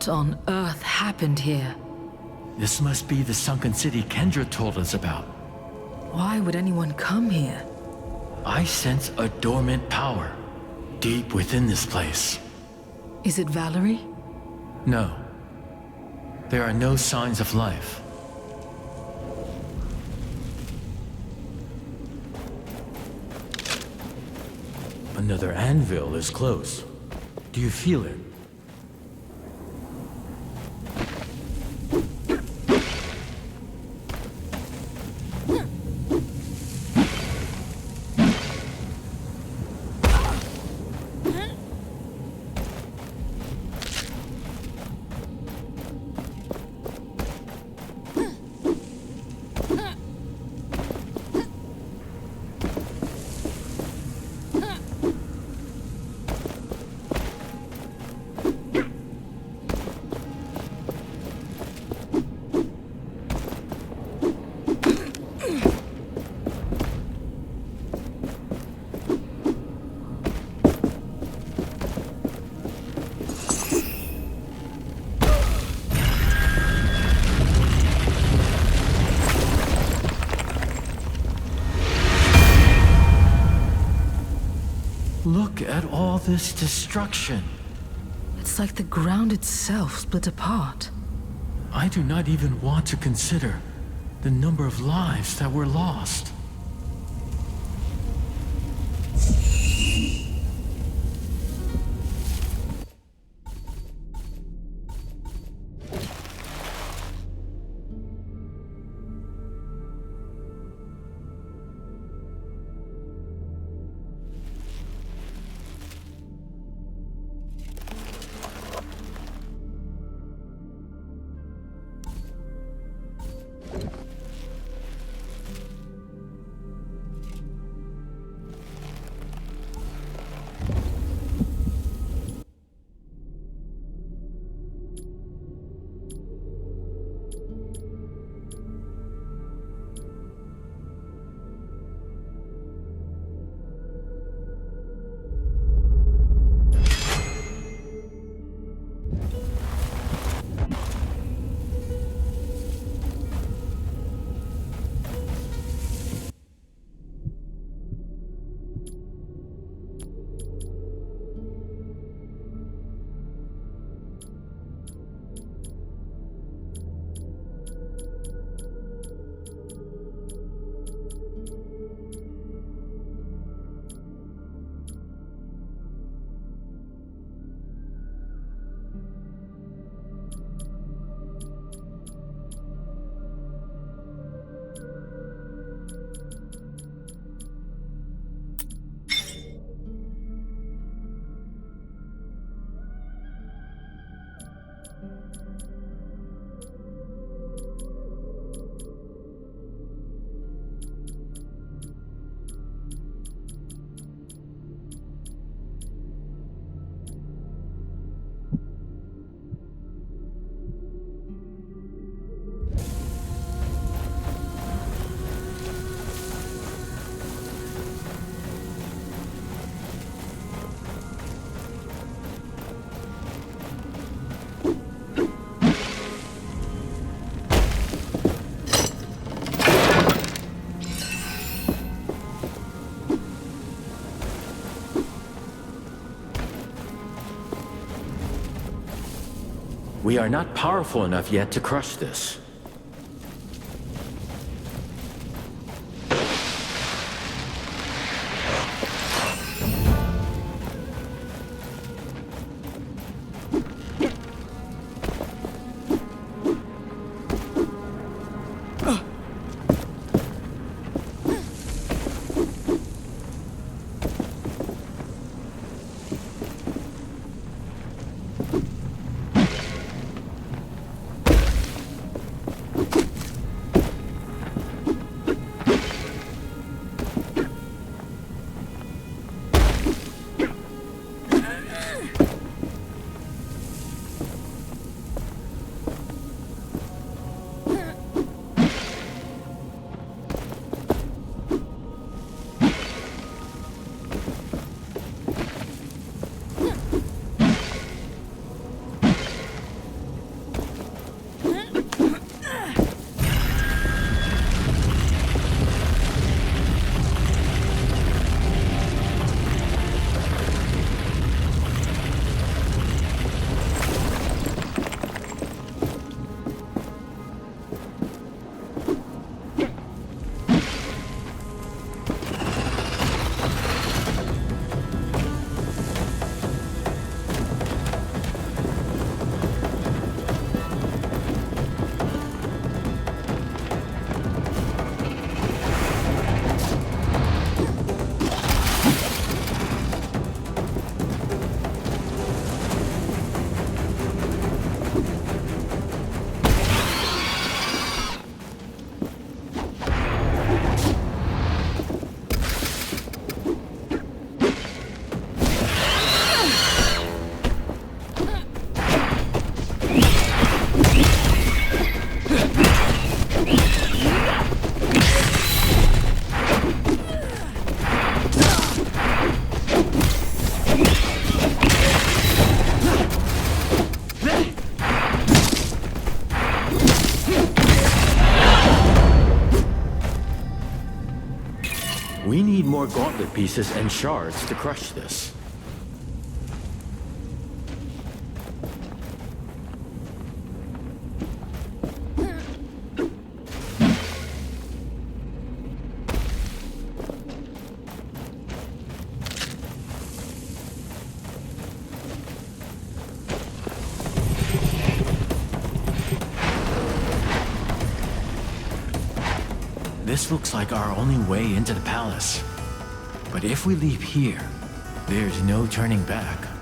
What on earth happened here? This must be the sunken city Kendra told us about. Why would anyone come here? I sense a dormant power deep within this place. Is it Valerie? No. There are no signs of life. Another anvil is close. Do you feel it? Look at all this destruction. It's like the ground itself split apart. I do not even want to consider the number of lives that were lost. We are not powerful enough yet to crush this. need more gauntlet pieces and shards to crush this. This looks like our only way into the palace. But if we leave here, there's no turning back.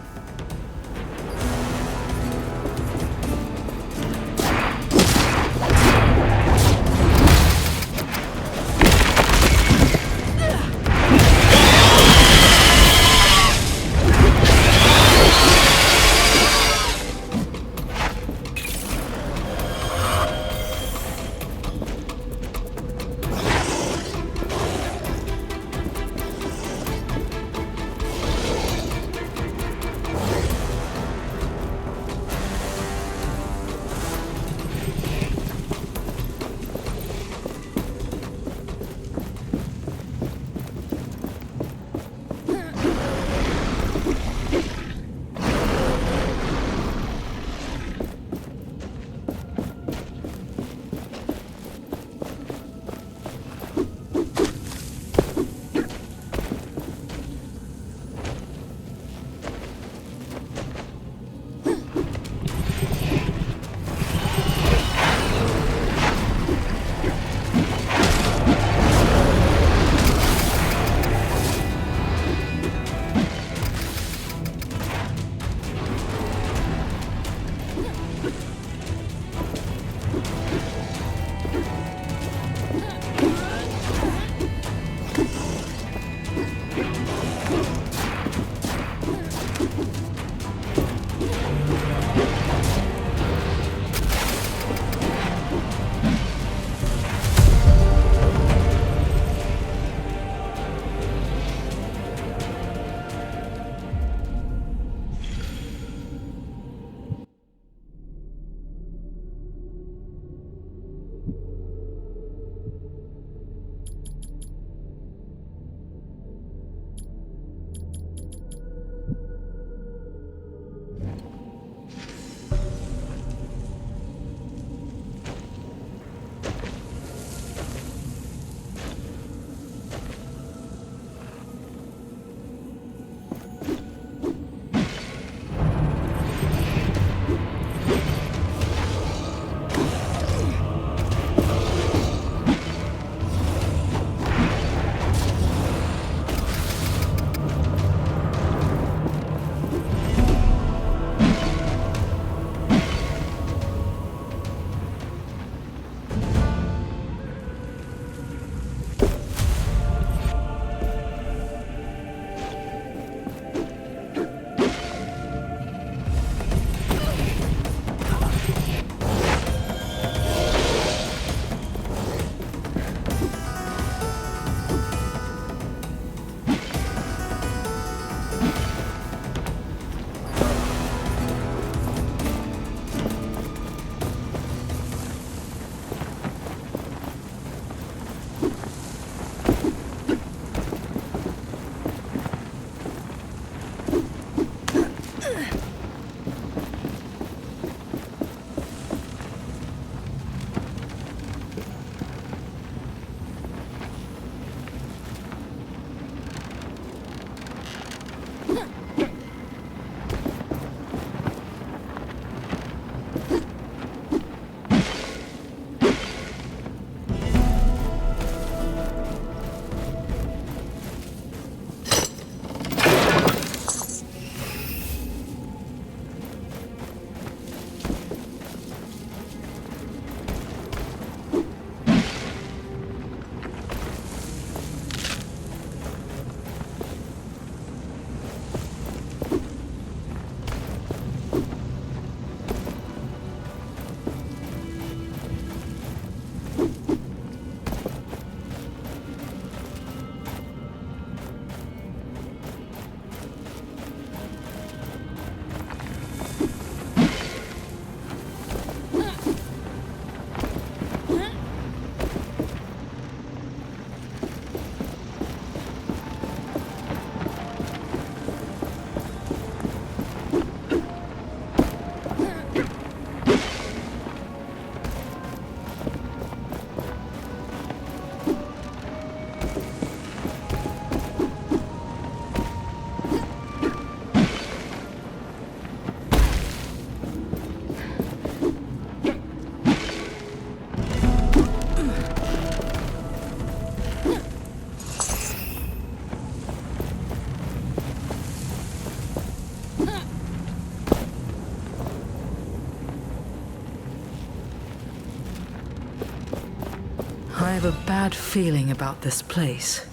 I have a bad feeling about this place.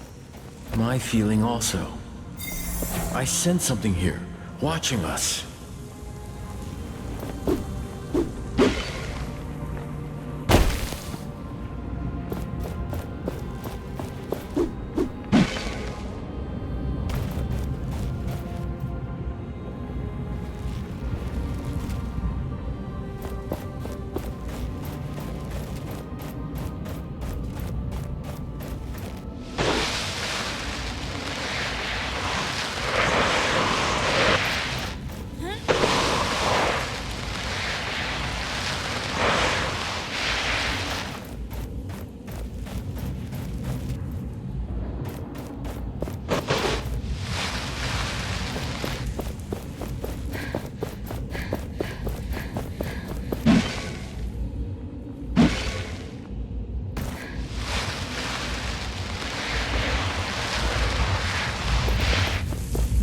My feeling also. I sense something here, watching us.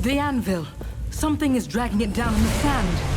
The anvil! Something is dragging it down in the sand.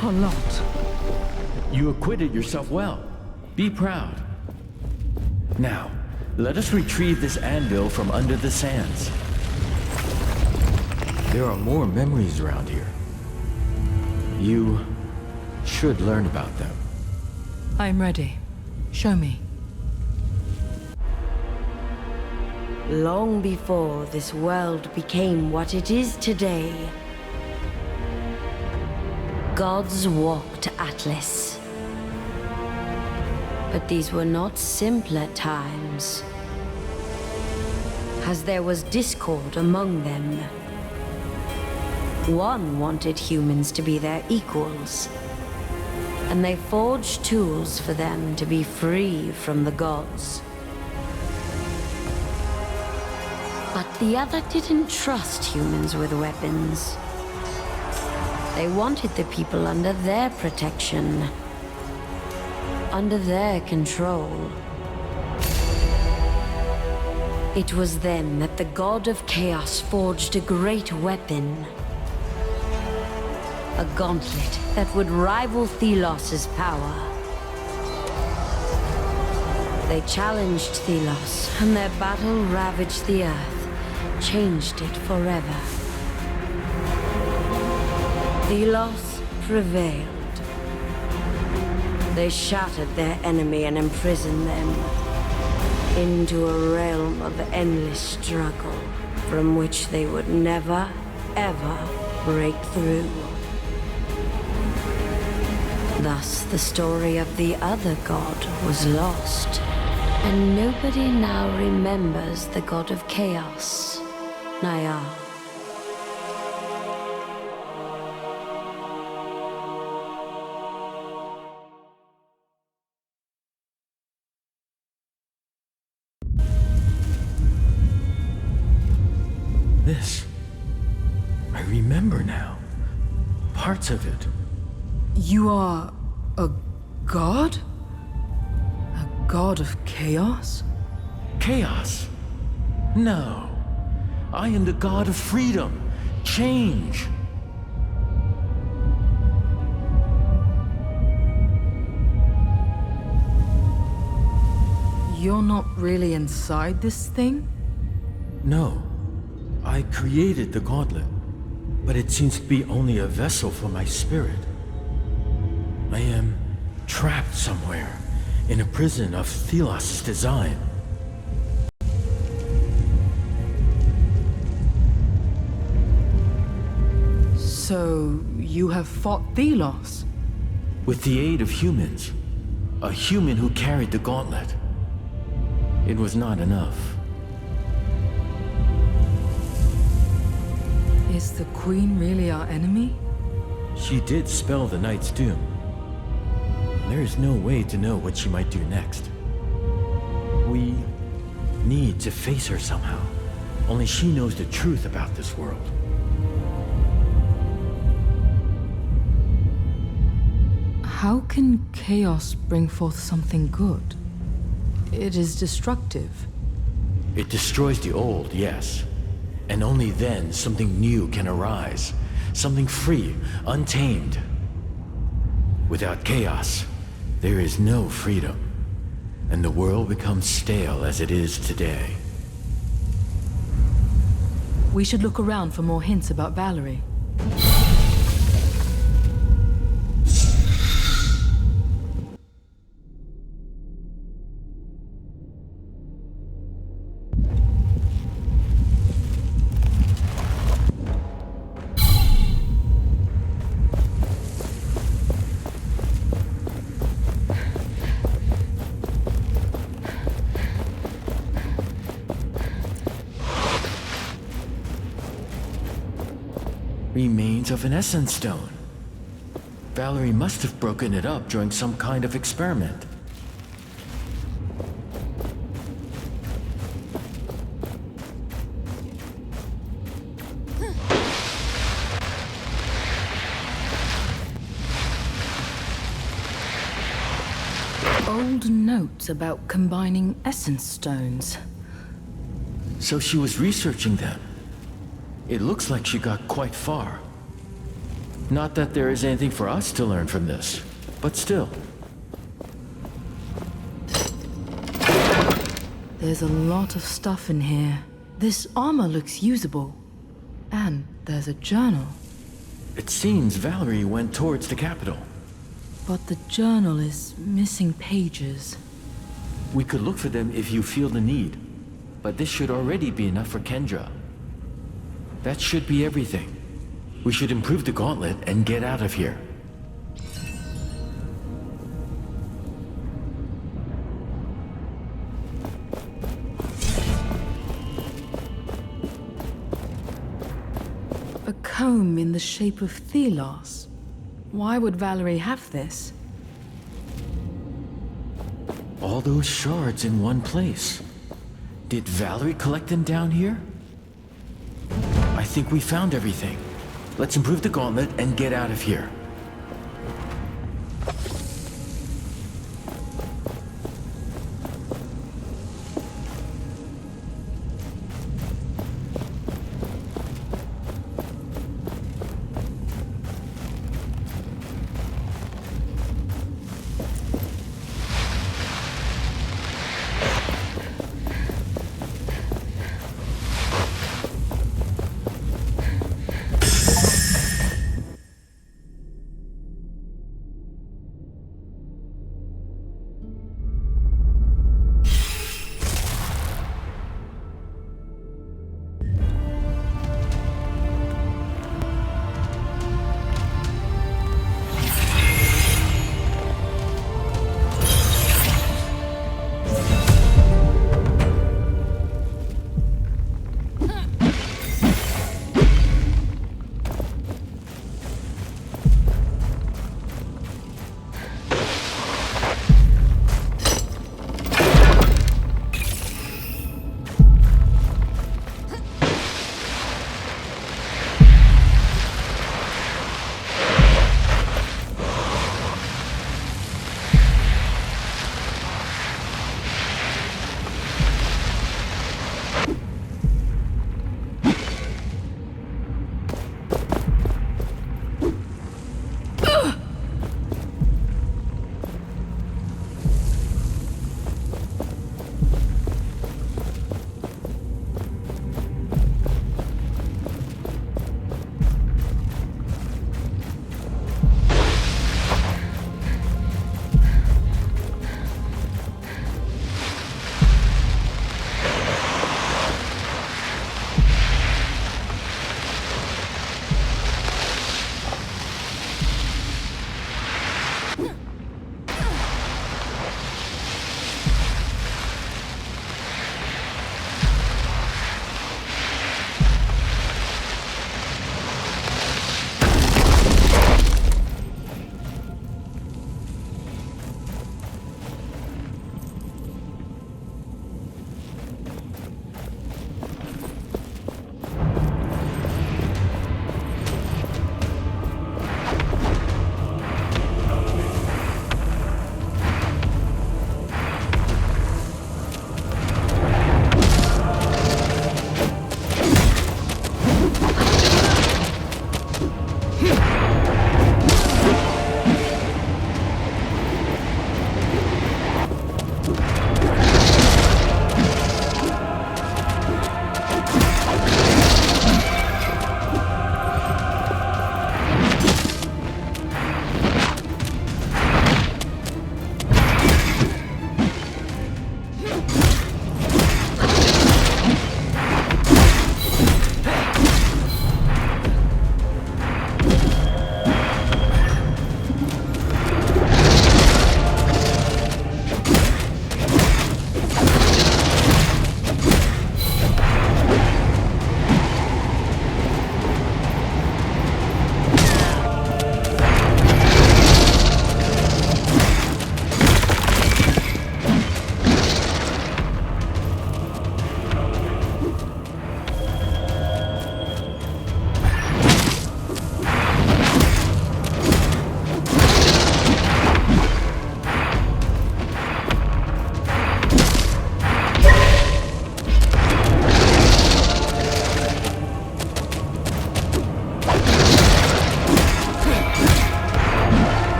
A lot. You acquitted yourself well. Be proud. Now, let us retrieve this anvil from under the sands. There are more memories around here. You should learn about them. I'm ready. Show me. Long before this world became what it is today, gods walked Atlas. But these were not simpler times, as there was discord among them. One wanted humans to be their equals, and they forged tools for them to be free from the gods. But the other didn't trust humans with weapons. They wanted the people under their protection, under their control. It was then that the god of chaos forged a great weapon. A gauntlet that would rival Thelos's power. They challenged Thelos, and their battle ravaged the earth, changed it forever. Thelos prevailed. They shattered their enemy and imprisoned them into a realm of endless struggle from which they would never, ever break through. Thus, the story of the other god was lost, and nobody now remembers the god of chaos, Nayar. This. I remember now. Parts of it. You are a god? A god of chaos? Chaos? No. I am the god of freedom. Change. You're not really inside this thing? No. I created the gauntlet, but it seems to be only a vessel for my spirit. I am trapped somewhere in a prison of Thelos' design. So, you have fought Thelos? With the aid of humans. A human who carried the gauntlet. It was not enough. Is the Queen really our enemy? She did spell the Knight's doom. There is no way to know what she might do next. We need to face her somehow. Only she knows the truth about this world. How can chaos bring forth something good? It is destructive. It destroys the old, yes. And only then something new can arise. Something free, untamed. Without chaos, there is no freedom. And the world becomes stale as it is today. We should look around for more hints about Valerie. Remains of an essence stone. Valerie must have broken it up during some kind of experiment. Old notes about combining essence stones. So she was researching them. It looks like she got quite far. Not that there is anything for us to learn from this, but still. There's a lot of stuff in here. This armor looks usable. And there's a journal. It seems Valerie went towards the capital. But the journal is missing pages. We could look for them if you feel the need. But this should already be enough for Kendra. That should be everything. We should improve the gauntlet and get out of here. A comb in the shape of Thelos. Why would Valerie have this? All those shards in one place. Did Valerie collect them down here? I think we found everything. Let's improve the gauntlet and get out of here.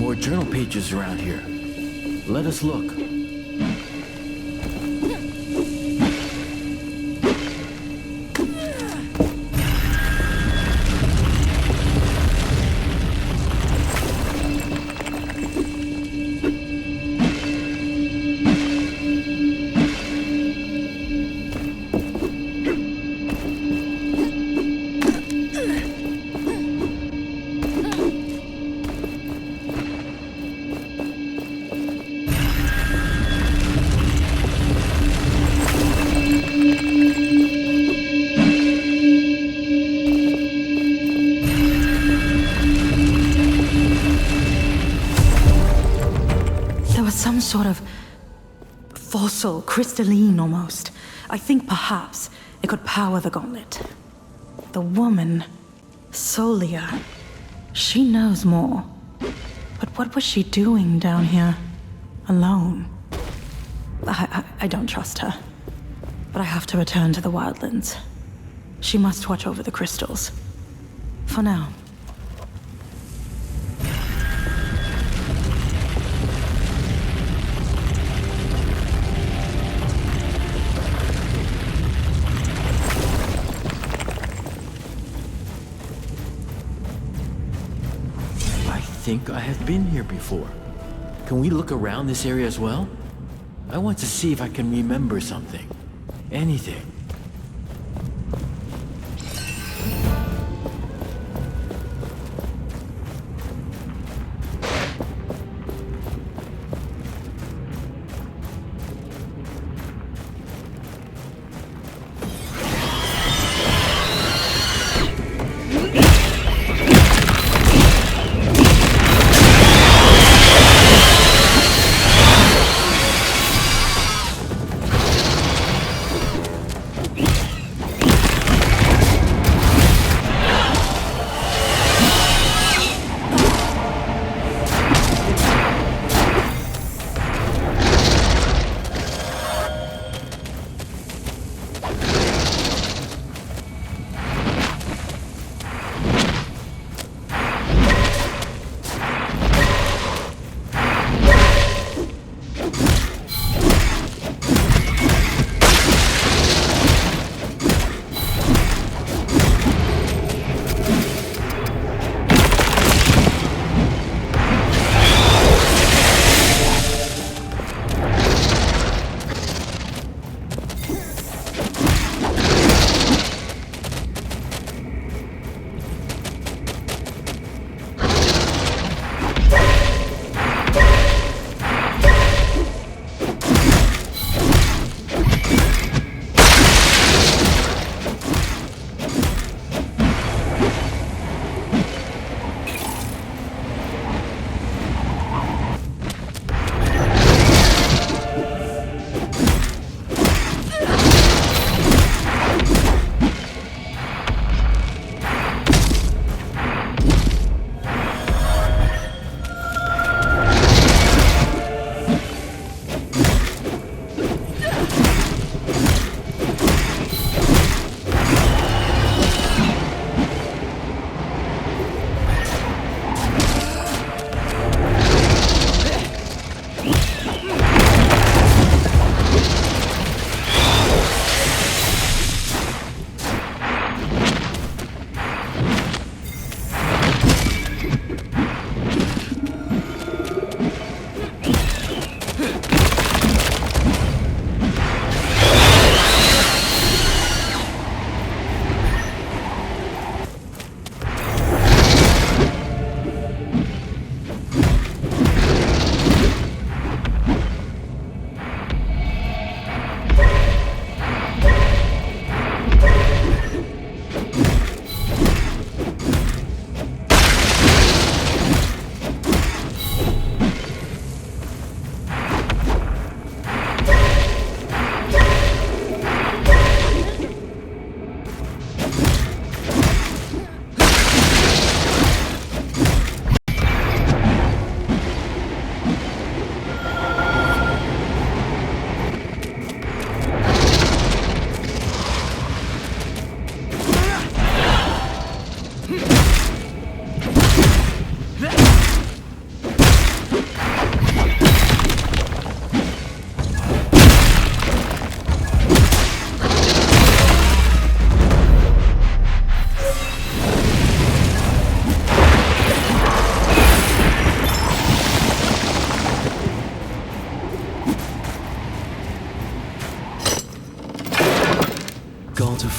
more journal pages around here. Let us look. Some sort of fossil, crystalline almost. I think perhaps it could power the gauntlet. The woman, Solia, she knows more. But what was she doing down here, alone? I don't trust her. But I have to return to the wildlands. She must watch over the crystals. For now. I think I have been here before. Can we look around this area as well? I want to see if I can remember something. Anything.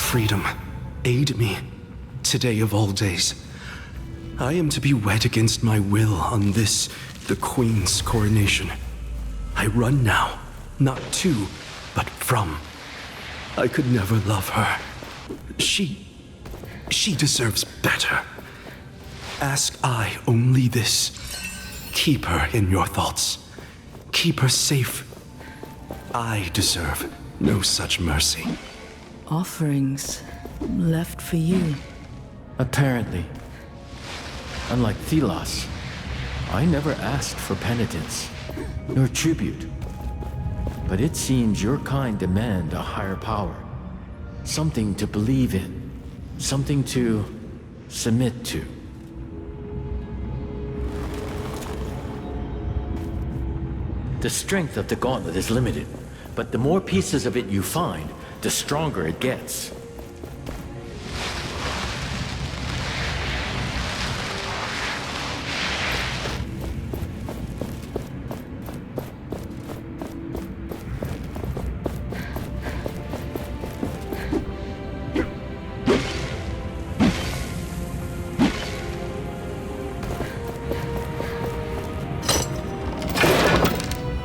freedom. Aid me, today of all days. I am to be wed against my will on this, the Queen's coronation. I run now, not to, but from. I could never love her. She deserves better. Ask I only this. Keep her in your thoughts. Keep her safe. I deserve no such mercy. Offerings left for you. Apparently. Unlike Thelos, I never asked for penitence, nor tribute. But it seems your kind demand a higher power. Something to believe in. Something to submit to. The strength of the gauntlet is limited, but the more pieces of it you find, the stronger it gets.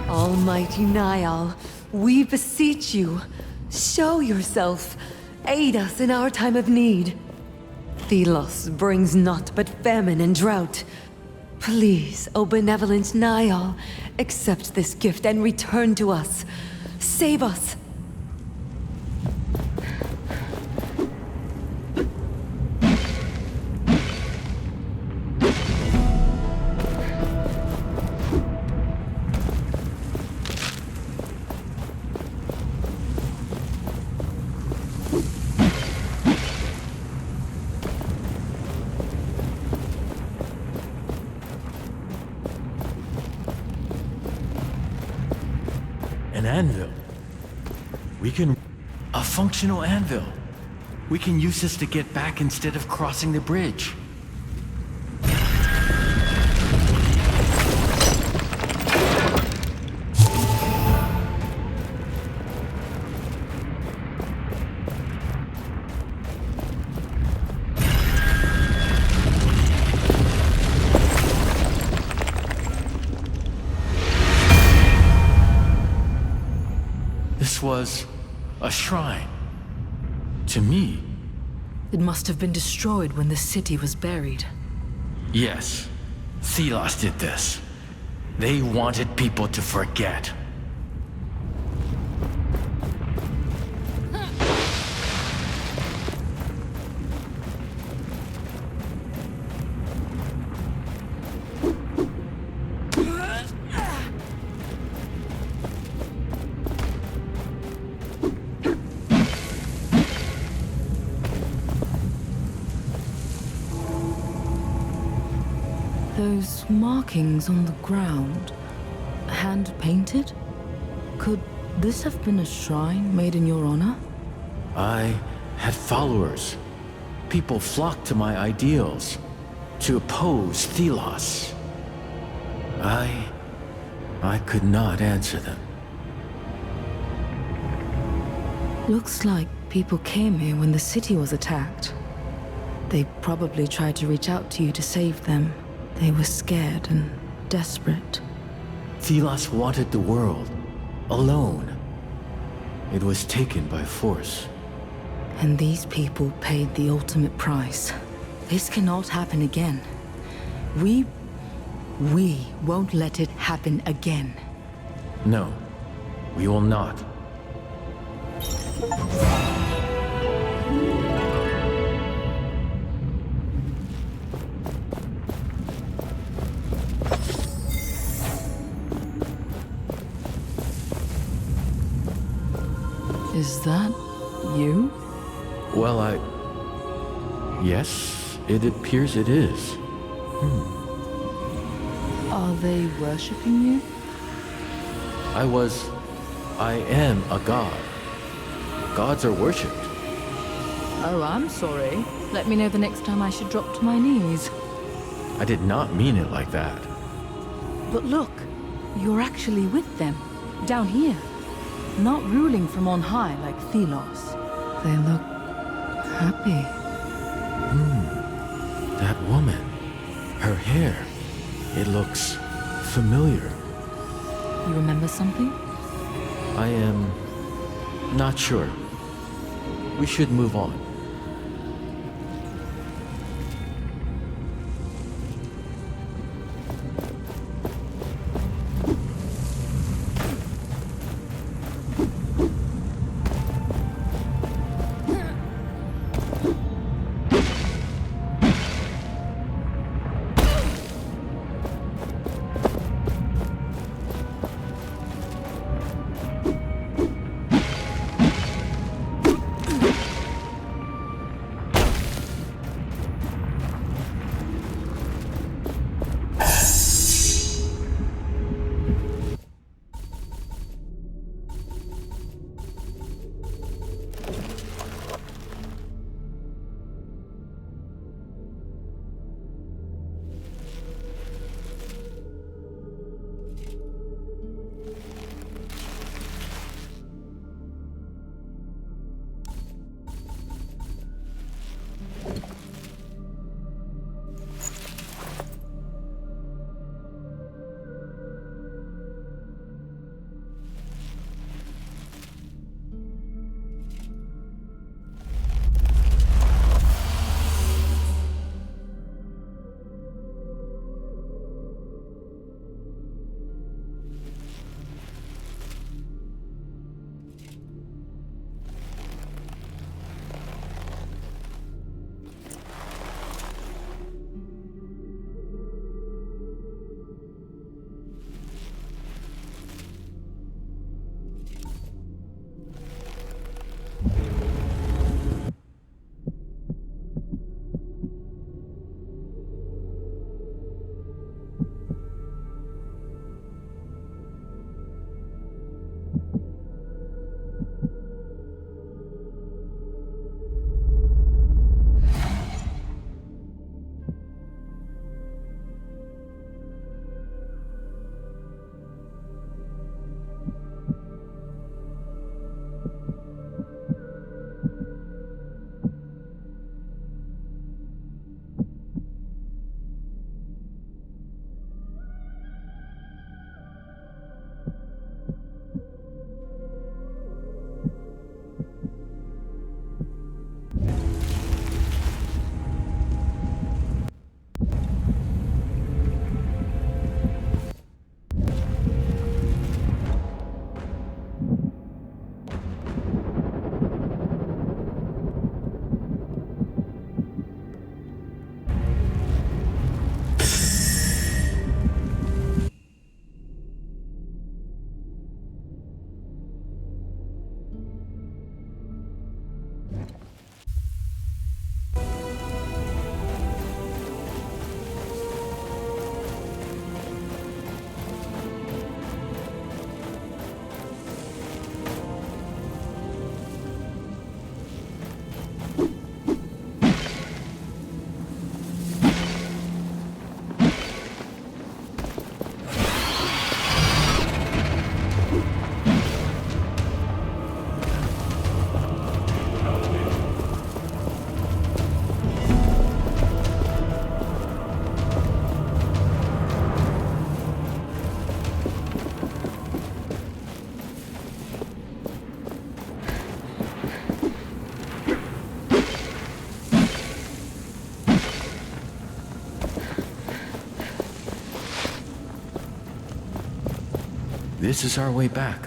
Almighty Niall, we beseech you, show yourself, aid us in our time of need. Thelos brings naught but famine and drought. Please, O benevolent Niall, accept this gift and return to us. Save us. An anvil. A functional anvil. We can use this to get back instead of crossing the bridge. This was a shrine. To me. It must have been destroyed when the city was buried. Yes, Thelos did this. They wanted people to forget. Those markings on the ground, hand-painted? Could this have been a shrine made in your honor? I had followers. People flocked to my ideals, to oppose Thelos. I could not answer them. Looks like people came here when the city was attacked. They probably tried to reach out to you to save them. They were scared and desperate. Thelos wanted the world, alone. It was taken by force. And these people paid the ultimate price. This cannot happen again. We won't let it happen again. No, we will not. Is that you? Well, yes, it appears it is. Are they worshipping you? I am a god. Gods are worshipped. Oh, I'm sorry. Let me know the next time I should drop to my knees. I did not mean it like that. But look, you're actually with them, down here. Not ruling from on high like Thelos. They look happy. That woman. Her hair. It looks familiar. You remember something? I am not sure. We should move on. This is our way back.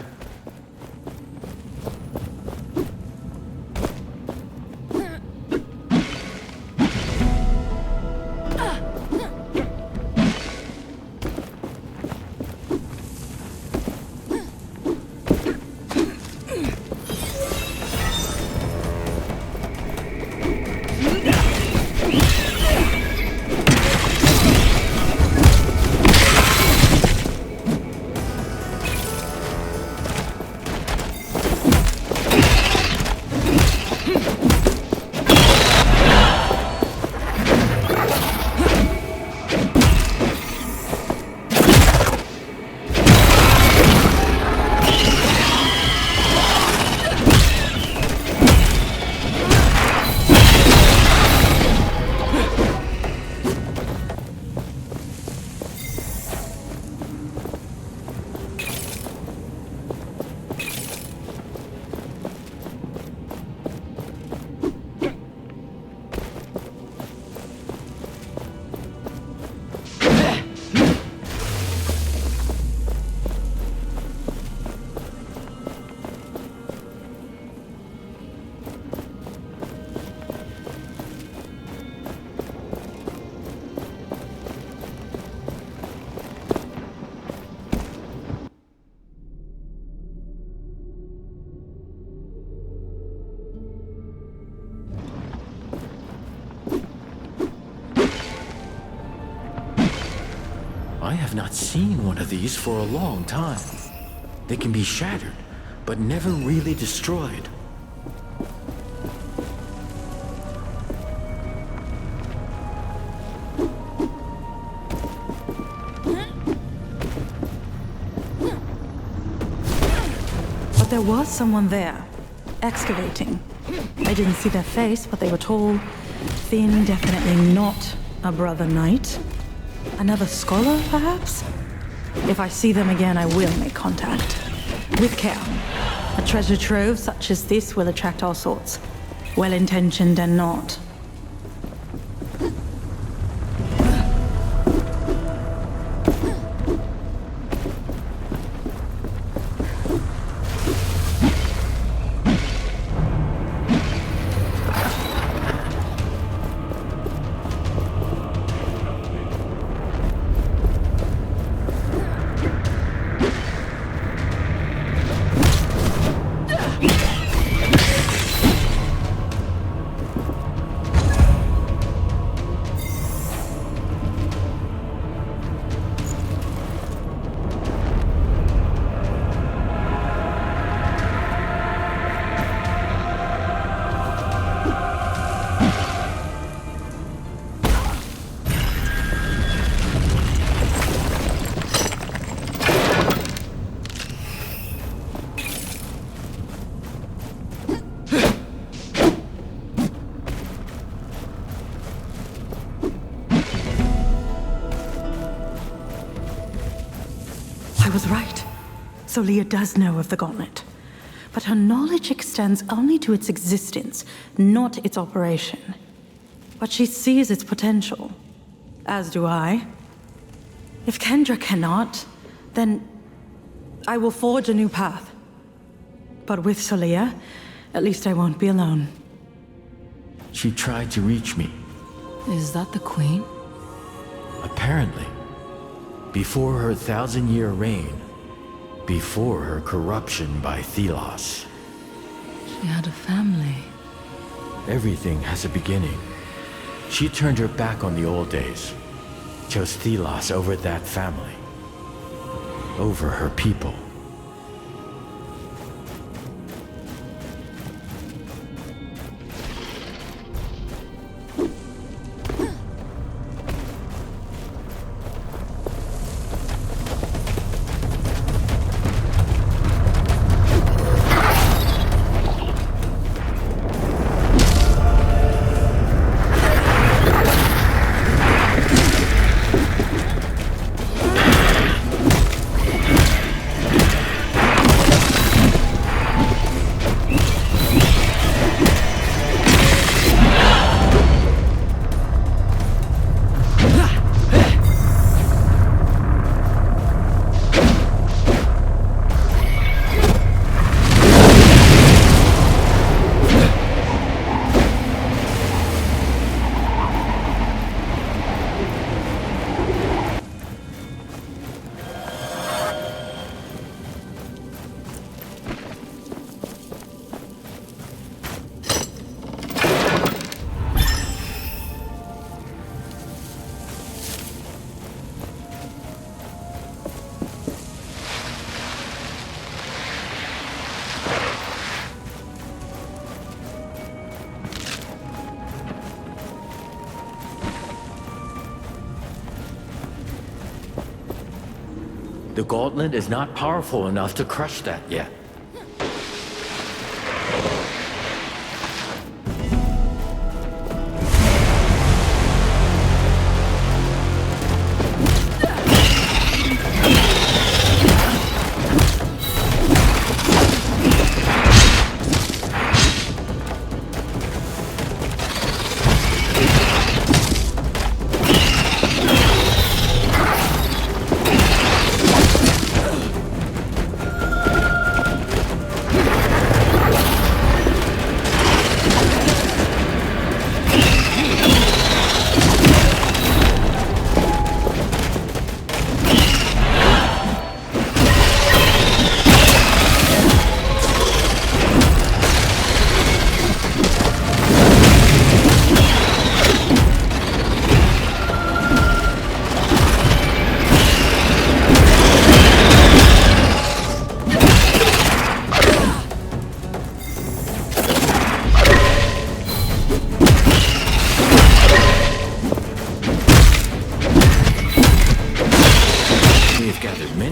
I have not seen one of these for a long time. They can be shattered, but never really destroyed. But there was someone there, excavating. I didn't see their face, but they were tall, thin, definitely not a brother knight. Another scholar, perhaps? If I see them again, I will make contact. With care. A treasure trove such as this will attract all sorts, well-intentioned and not. I was right. Solia does know of the gauntlet. But her knowledge extends only to its existence, not its operation. But she sees its potential. As do I. If Kendra cannot, then I will forge a new path. But with Solia, at least I won't be alone. She tried to reach me. Is that the Queen? Apparently. Before her 1,000-year reign. Before her corruption by Thelos. She had a family. Everything has a beginning. She turned her back on the old days. Chose Thelos over that family. Over her people. The gauntlet is not powerful enough to crush that yet.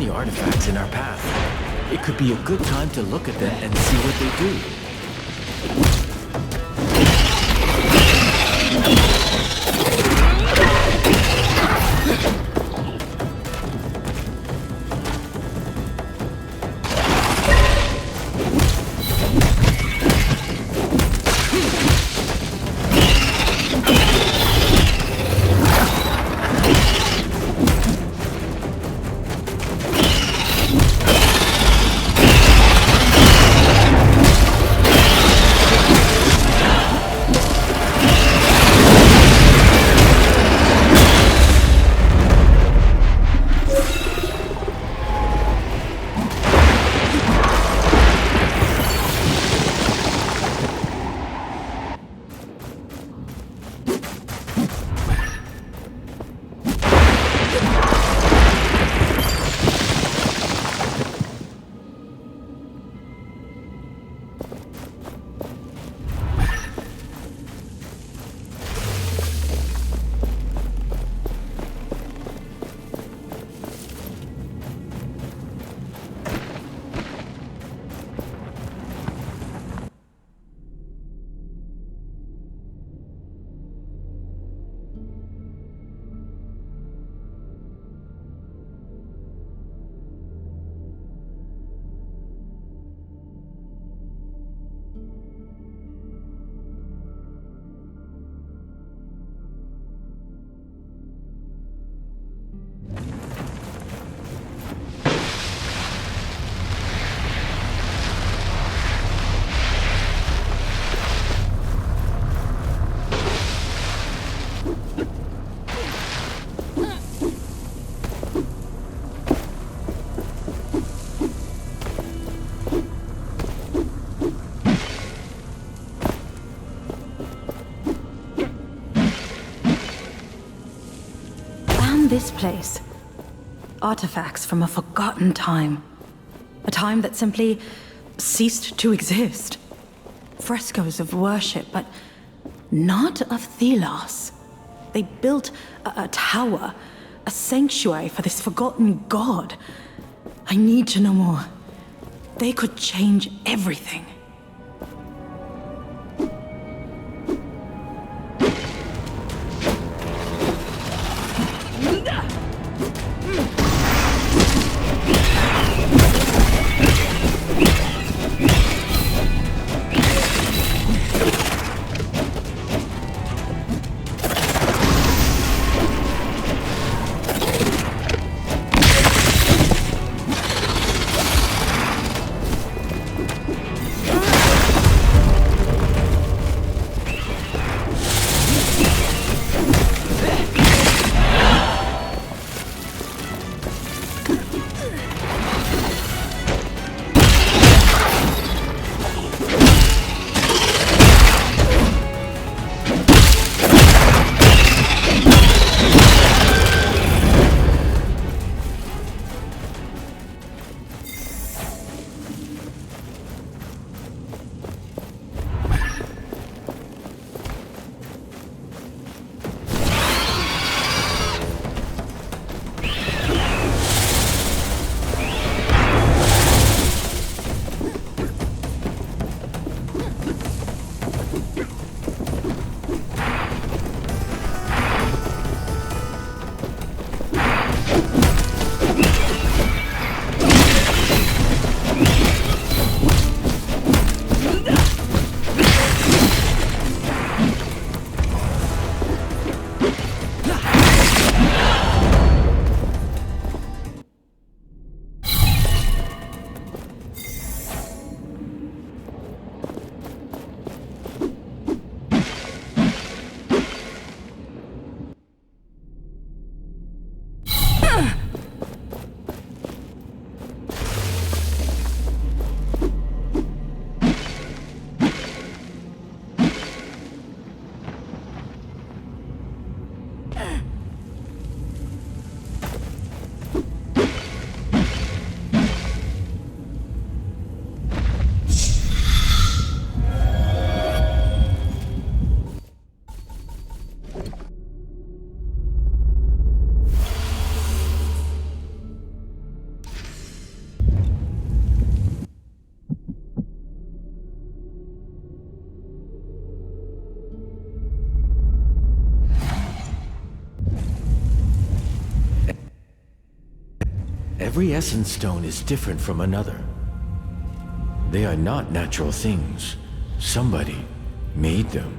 many artifacts in our path. It could be a good time to look at them and see what they do. This place. Artifacts from a forgotten time. A time that simply ceased to exist. Frescoes of worship, but not of Thelos. They built a tower, a sanctuary for this forgotten god. I need to know more. They could change everything. Every essence stone is different from another. They are not natural things. Somebody made them.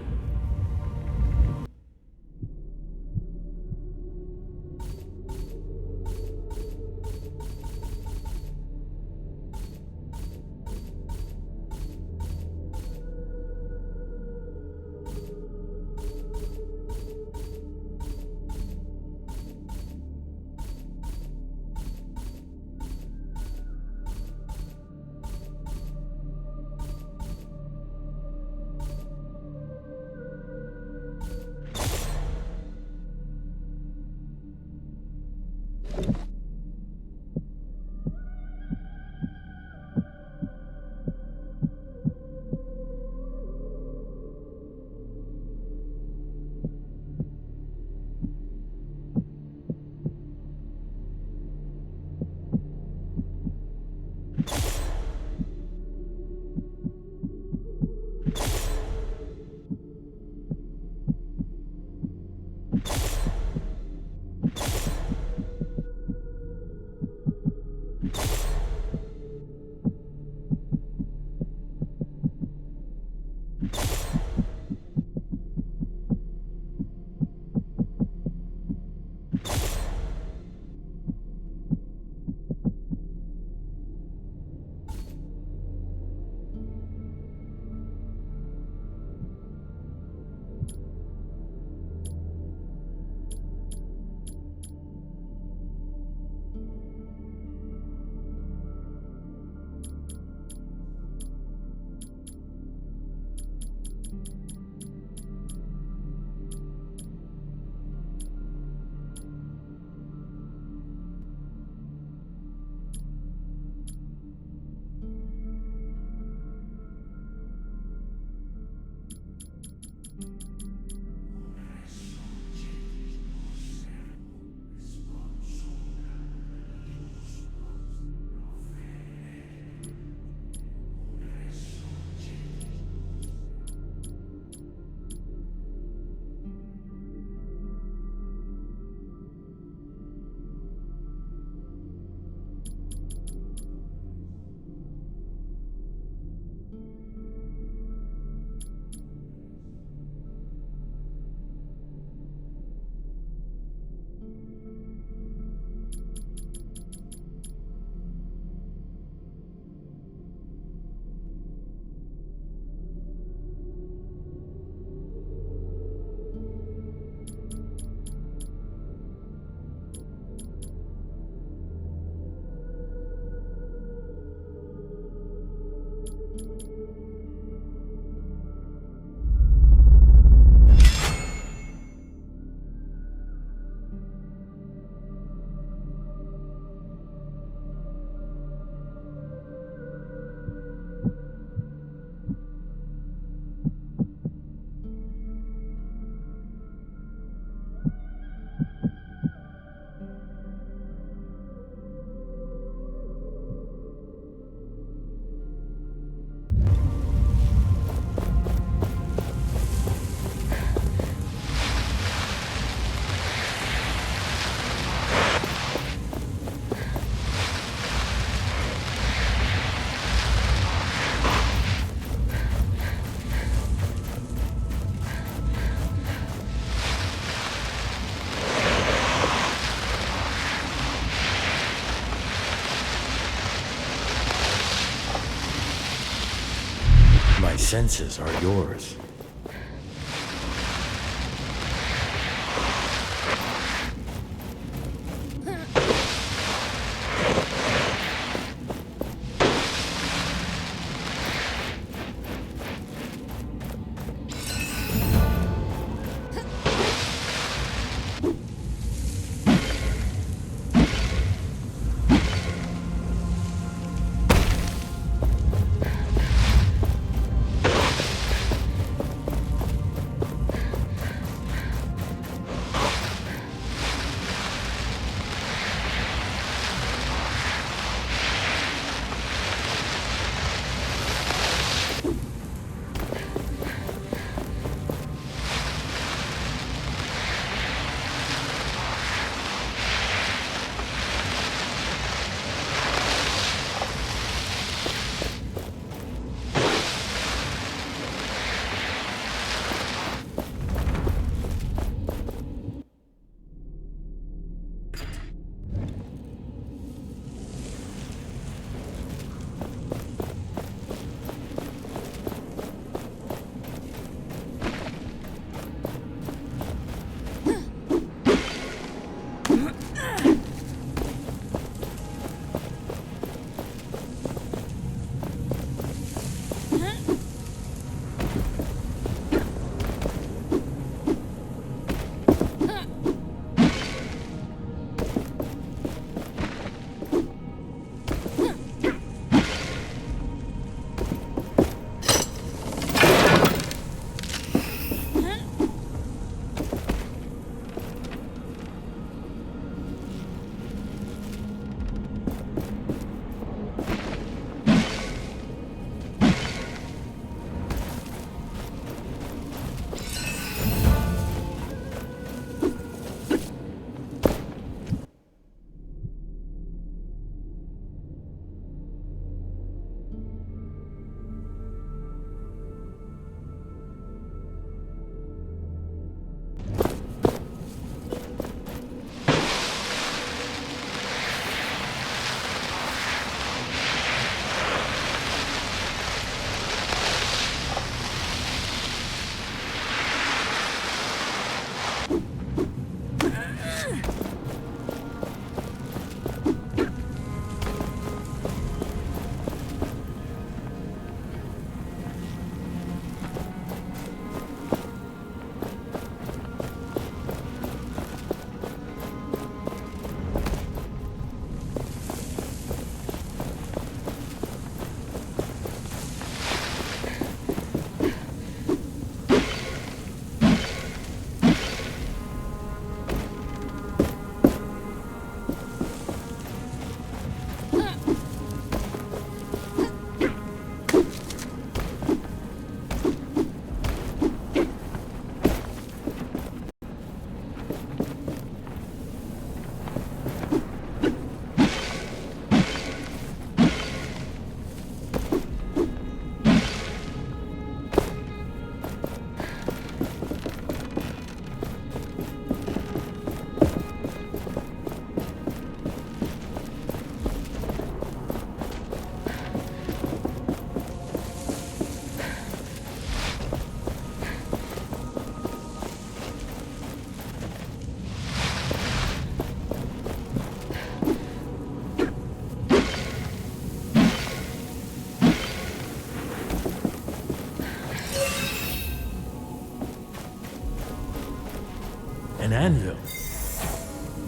My senses are yours.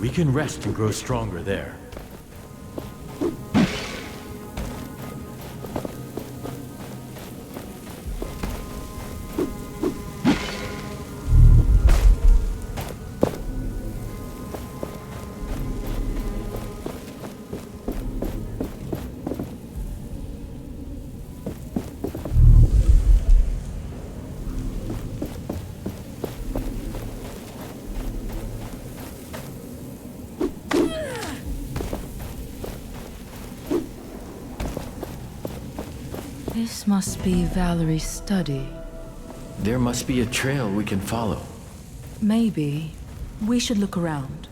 We can rest and grow stronger there. This must be Valerie's study. There must be a trail we can follow. Maybe we should look around.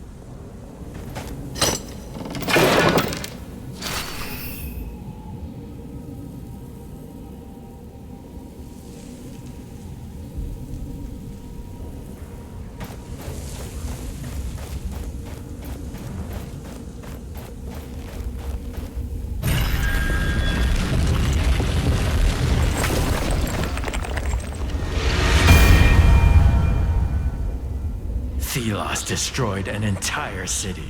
Thelos destroyed an entire city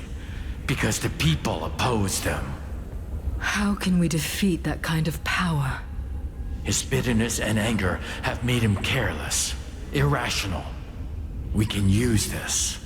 because the people opposed them. How can we defeat that kind of power? His bitterness and anger have made him careless, irrational. We can use this.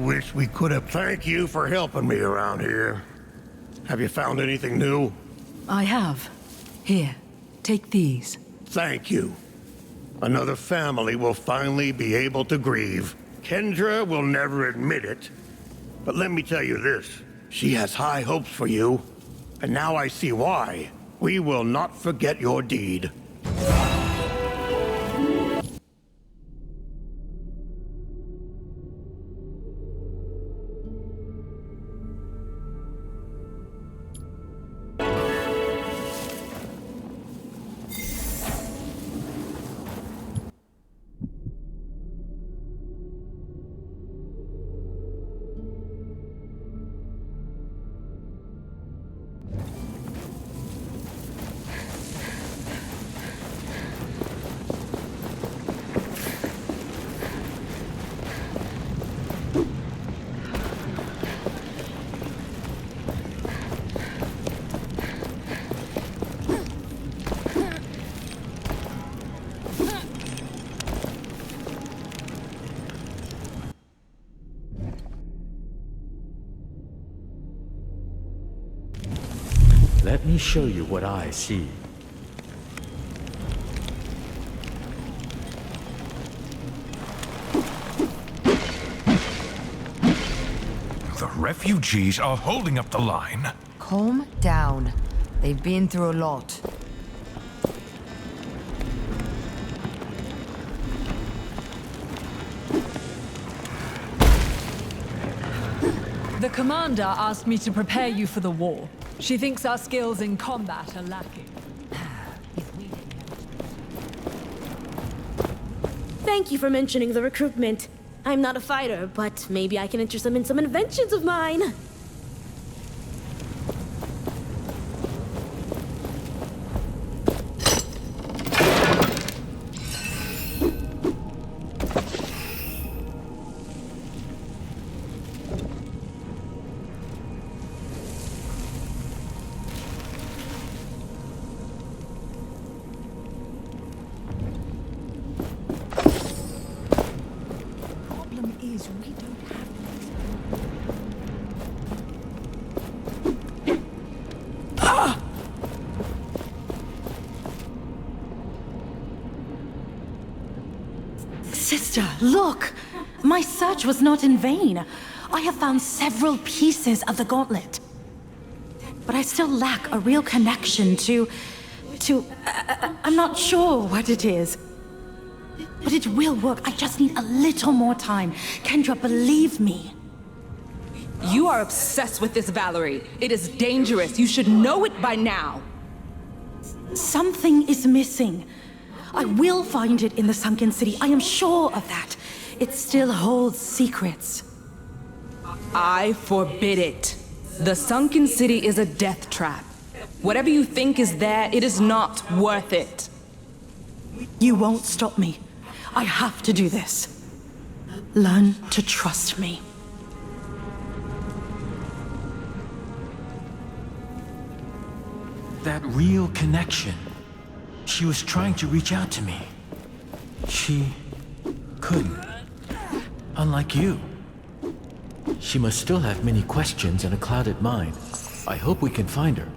Wish we could have. Thank you for helping me around here. Have you found anything new? I have. Here, take these. Thank you. Another family will finally be able to grieve. Kendra will never admit it, but let me tell you this. She has high hopes for you, and now I see why. We will not forget your deed. Let me show you what I see. refugees are holding up the line. Calm down. They've been through a lot. The commander asked me to prepare you for the war. She thinks our skills in combat are lacking. Thank you for mentioning the recruitment. I'm not a fighter, but maybe I can interest them in some inventions of mine. Sister, look! My search was not in vain. I have found several pieces of the gauntlet. But I still lack a real connection to... I'm not sure what it is. But it will work. I just need a little more time. Kendra, believe me. You are obsessed with this, Valerie. It is dangerous. You should know it by now. Something is missing. I will find it in the sunken city. I am sure of that. It still holds secrets. I forbid it. The sunken city is a death trap. Whatever you think is there, it is not worth it. You won't stop me. I have to do this. Learn to trust me. That real connection. She was trying to reach out to me. She couldn't. Unlike you. She must still have many questions and a clouded mind. I hope we can find her.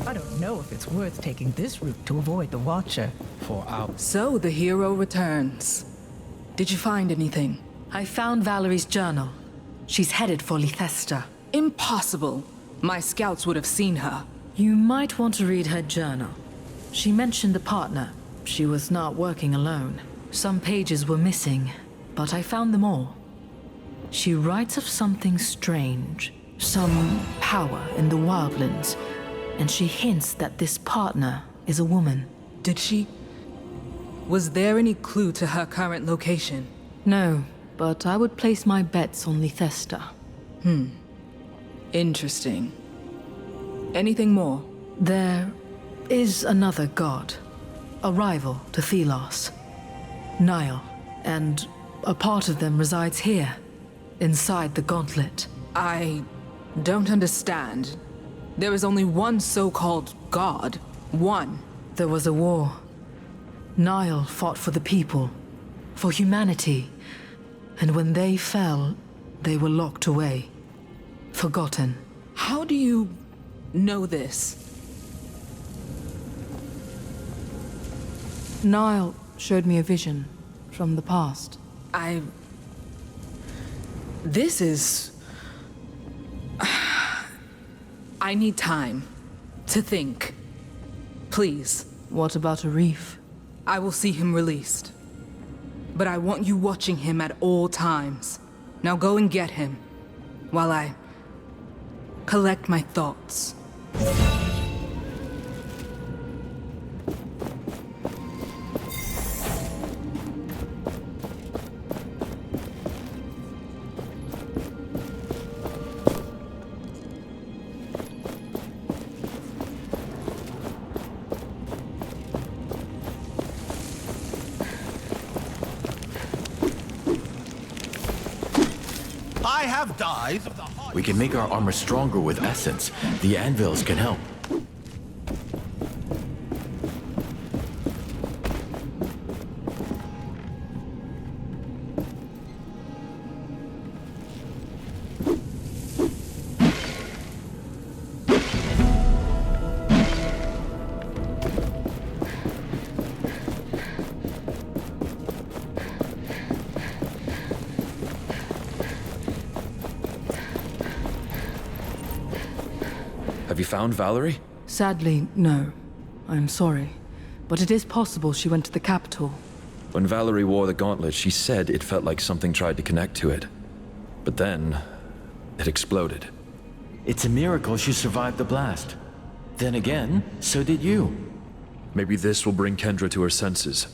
I don't know if it's worth taking this route to avoid the Watcher. So the hero returns. Did you find anything? I found Valerie's journal. She's headed for Lethesta. Impossible. My scouts would have seen her. You might want to read her journal. She mentioned a partner. She was not working alone. Some pages were missing, but I found them all. She writes of something strange, some power in the wildlands, and she hints that this partner is a woman. Did she? Was there any clue to her current location? No, but I would place my bets on Lethesta. Interesting. Anything more? There is another god, a rival to Thelos. Niall, and a part of them resides here, inside the gauntlet. I don't understand. There is only one so-called god. One. There was a war. Niall fought for the people, for humanity. And when they fell, they were locked away. Forgotten. How do you know this? Niall showed me a vision from the past. This is... I need time to think. Please. What about a reef? I will see him released. But I want you watching him at all times. Now go and get him, while I collect my thoughts. I have died. We can make our armor stronger with essence. The anvils can help. Have you found Valerie? Sadly, no. I'm sorry. But it is possible she went to the capital. When Valerie wore the gauntlet, she said it felt like something tried to connect to it. But then, it exploded. It's a miracle she survived the blast. Then again, so did you. Maybe this will bring Kendra to her senses.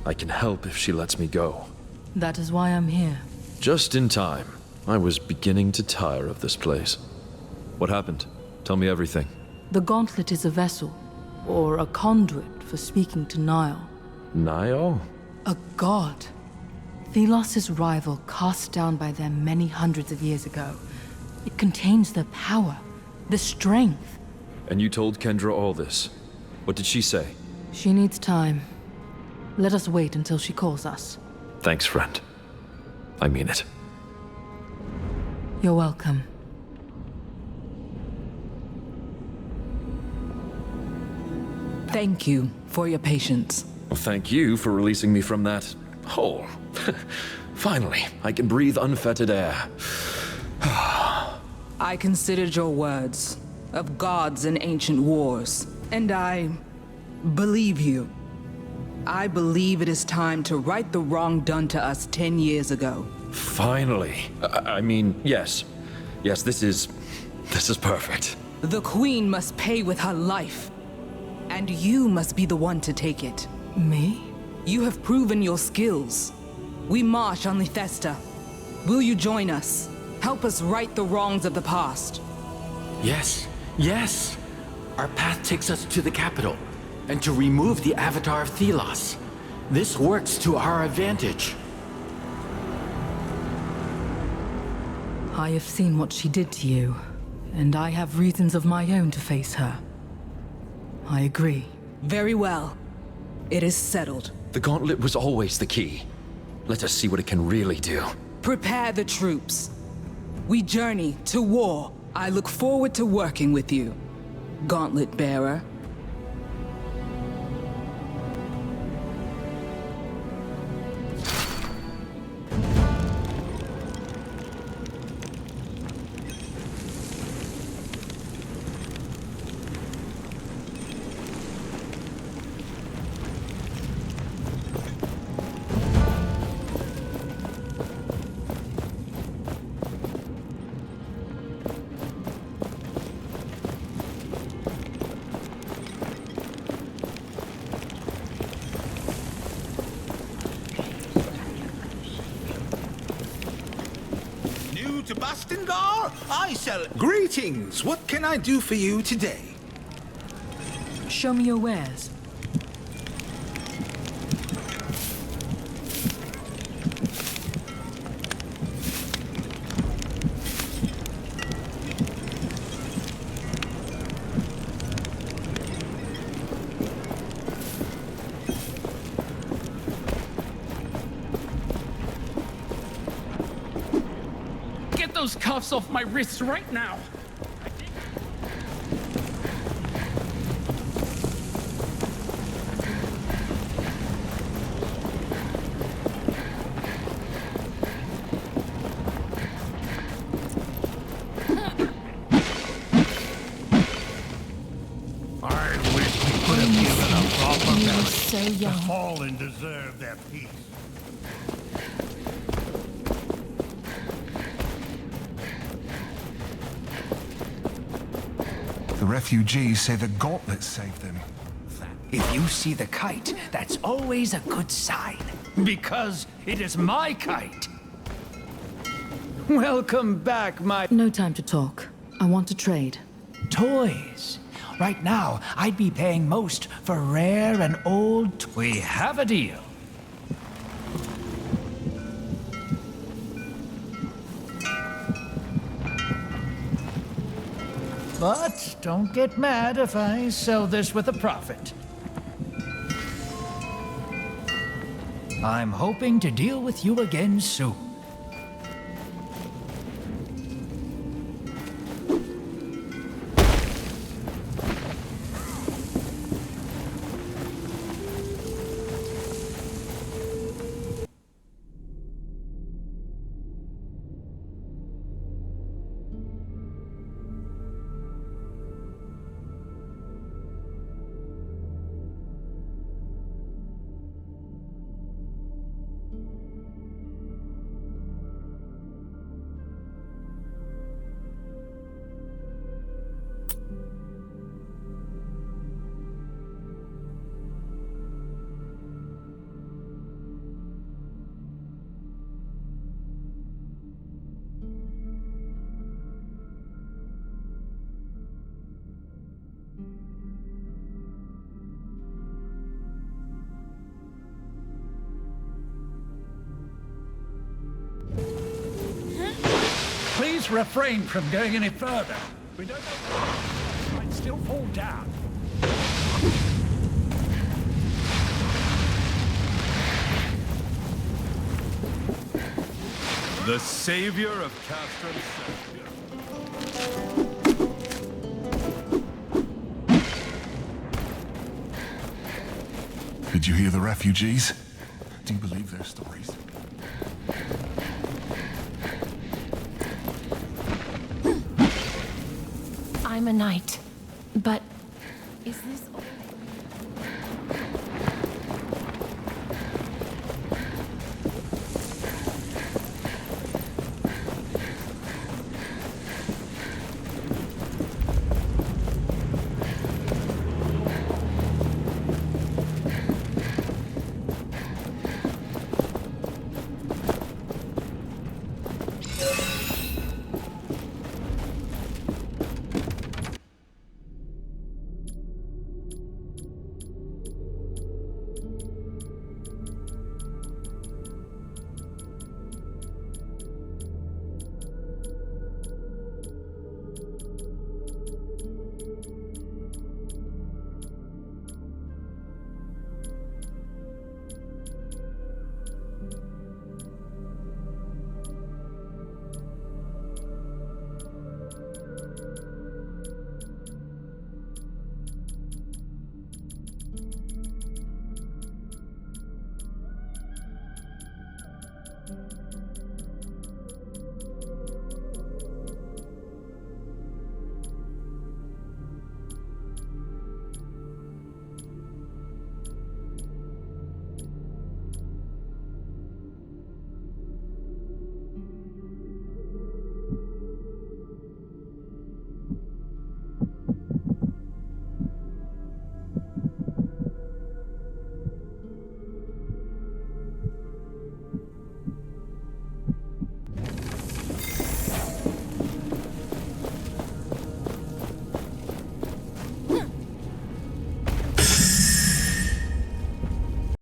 I can help if she lets me go. That is why I'm here. Just in time. I was beginning to tire of this place. What happened? Tell me everything. The gauntlet is a vessel, or a conduit for speaking to Niall. Niall? A god. Thelos' rival cast down by them many hundreds of years ago. It contains their power, the strength. And you told Kendra all this. What did she say? She needs time. Let us wait until she calls us. Thanks, friend. I mean it. You're welcome. Thank you for your patience. Well, thank you for releasing me from that hole. Finally, I can breathe unfettered air. I considered your words of gods and ancient wars, and I believe you. I believe it is time to right the wrong done to us 10 years ago. Finally. I mean, yes. Yes, this is perfect. The Queen must pay with her life. And you must be the one to take it. Me? You have proven your skills. We march on Lethesta. Will you join us? Help us right the wrongs of the past. Yes, yes. Our path takes us to the capital, and to remove the avatar of Thelos. This works to our advantage. I have seen what she did to you, and I have reasons of my own to face her. I agree. Very well. It is settled. The gauntlet was always the key. Let us see what it can really do. Prepare the troops. We journey to war. I look forward to working with you, Gauntlet Bearer. Greetings! What can I do for you today? Show me your wares. those cuffs off my wrists right now! So young. The fallen deserve their peace. The refugees say the gauntlet saved them. If you see the kite, that's always a good sign. Because it is my kite. Welcome back, my... No time to talk. I want to trade. Toys. Right now, I'd be paying most for rare and old... We have a deal. But don't get mad if I sell this with a profit. I'm hoping to deal with you again soon. Please refrain from going any further. We don't know. Might still fall down. The savior of Castrum. Did you hear the refugees? Do you believe their stories? I'm a knight, but is this all?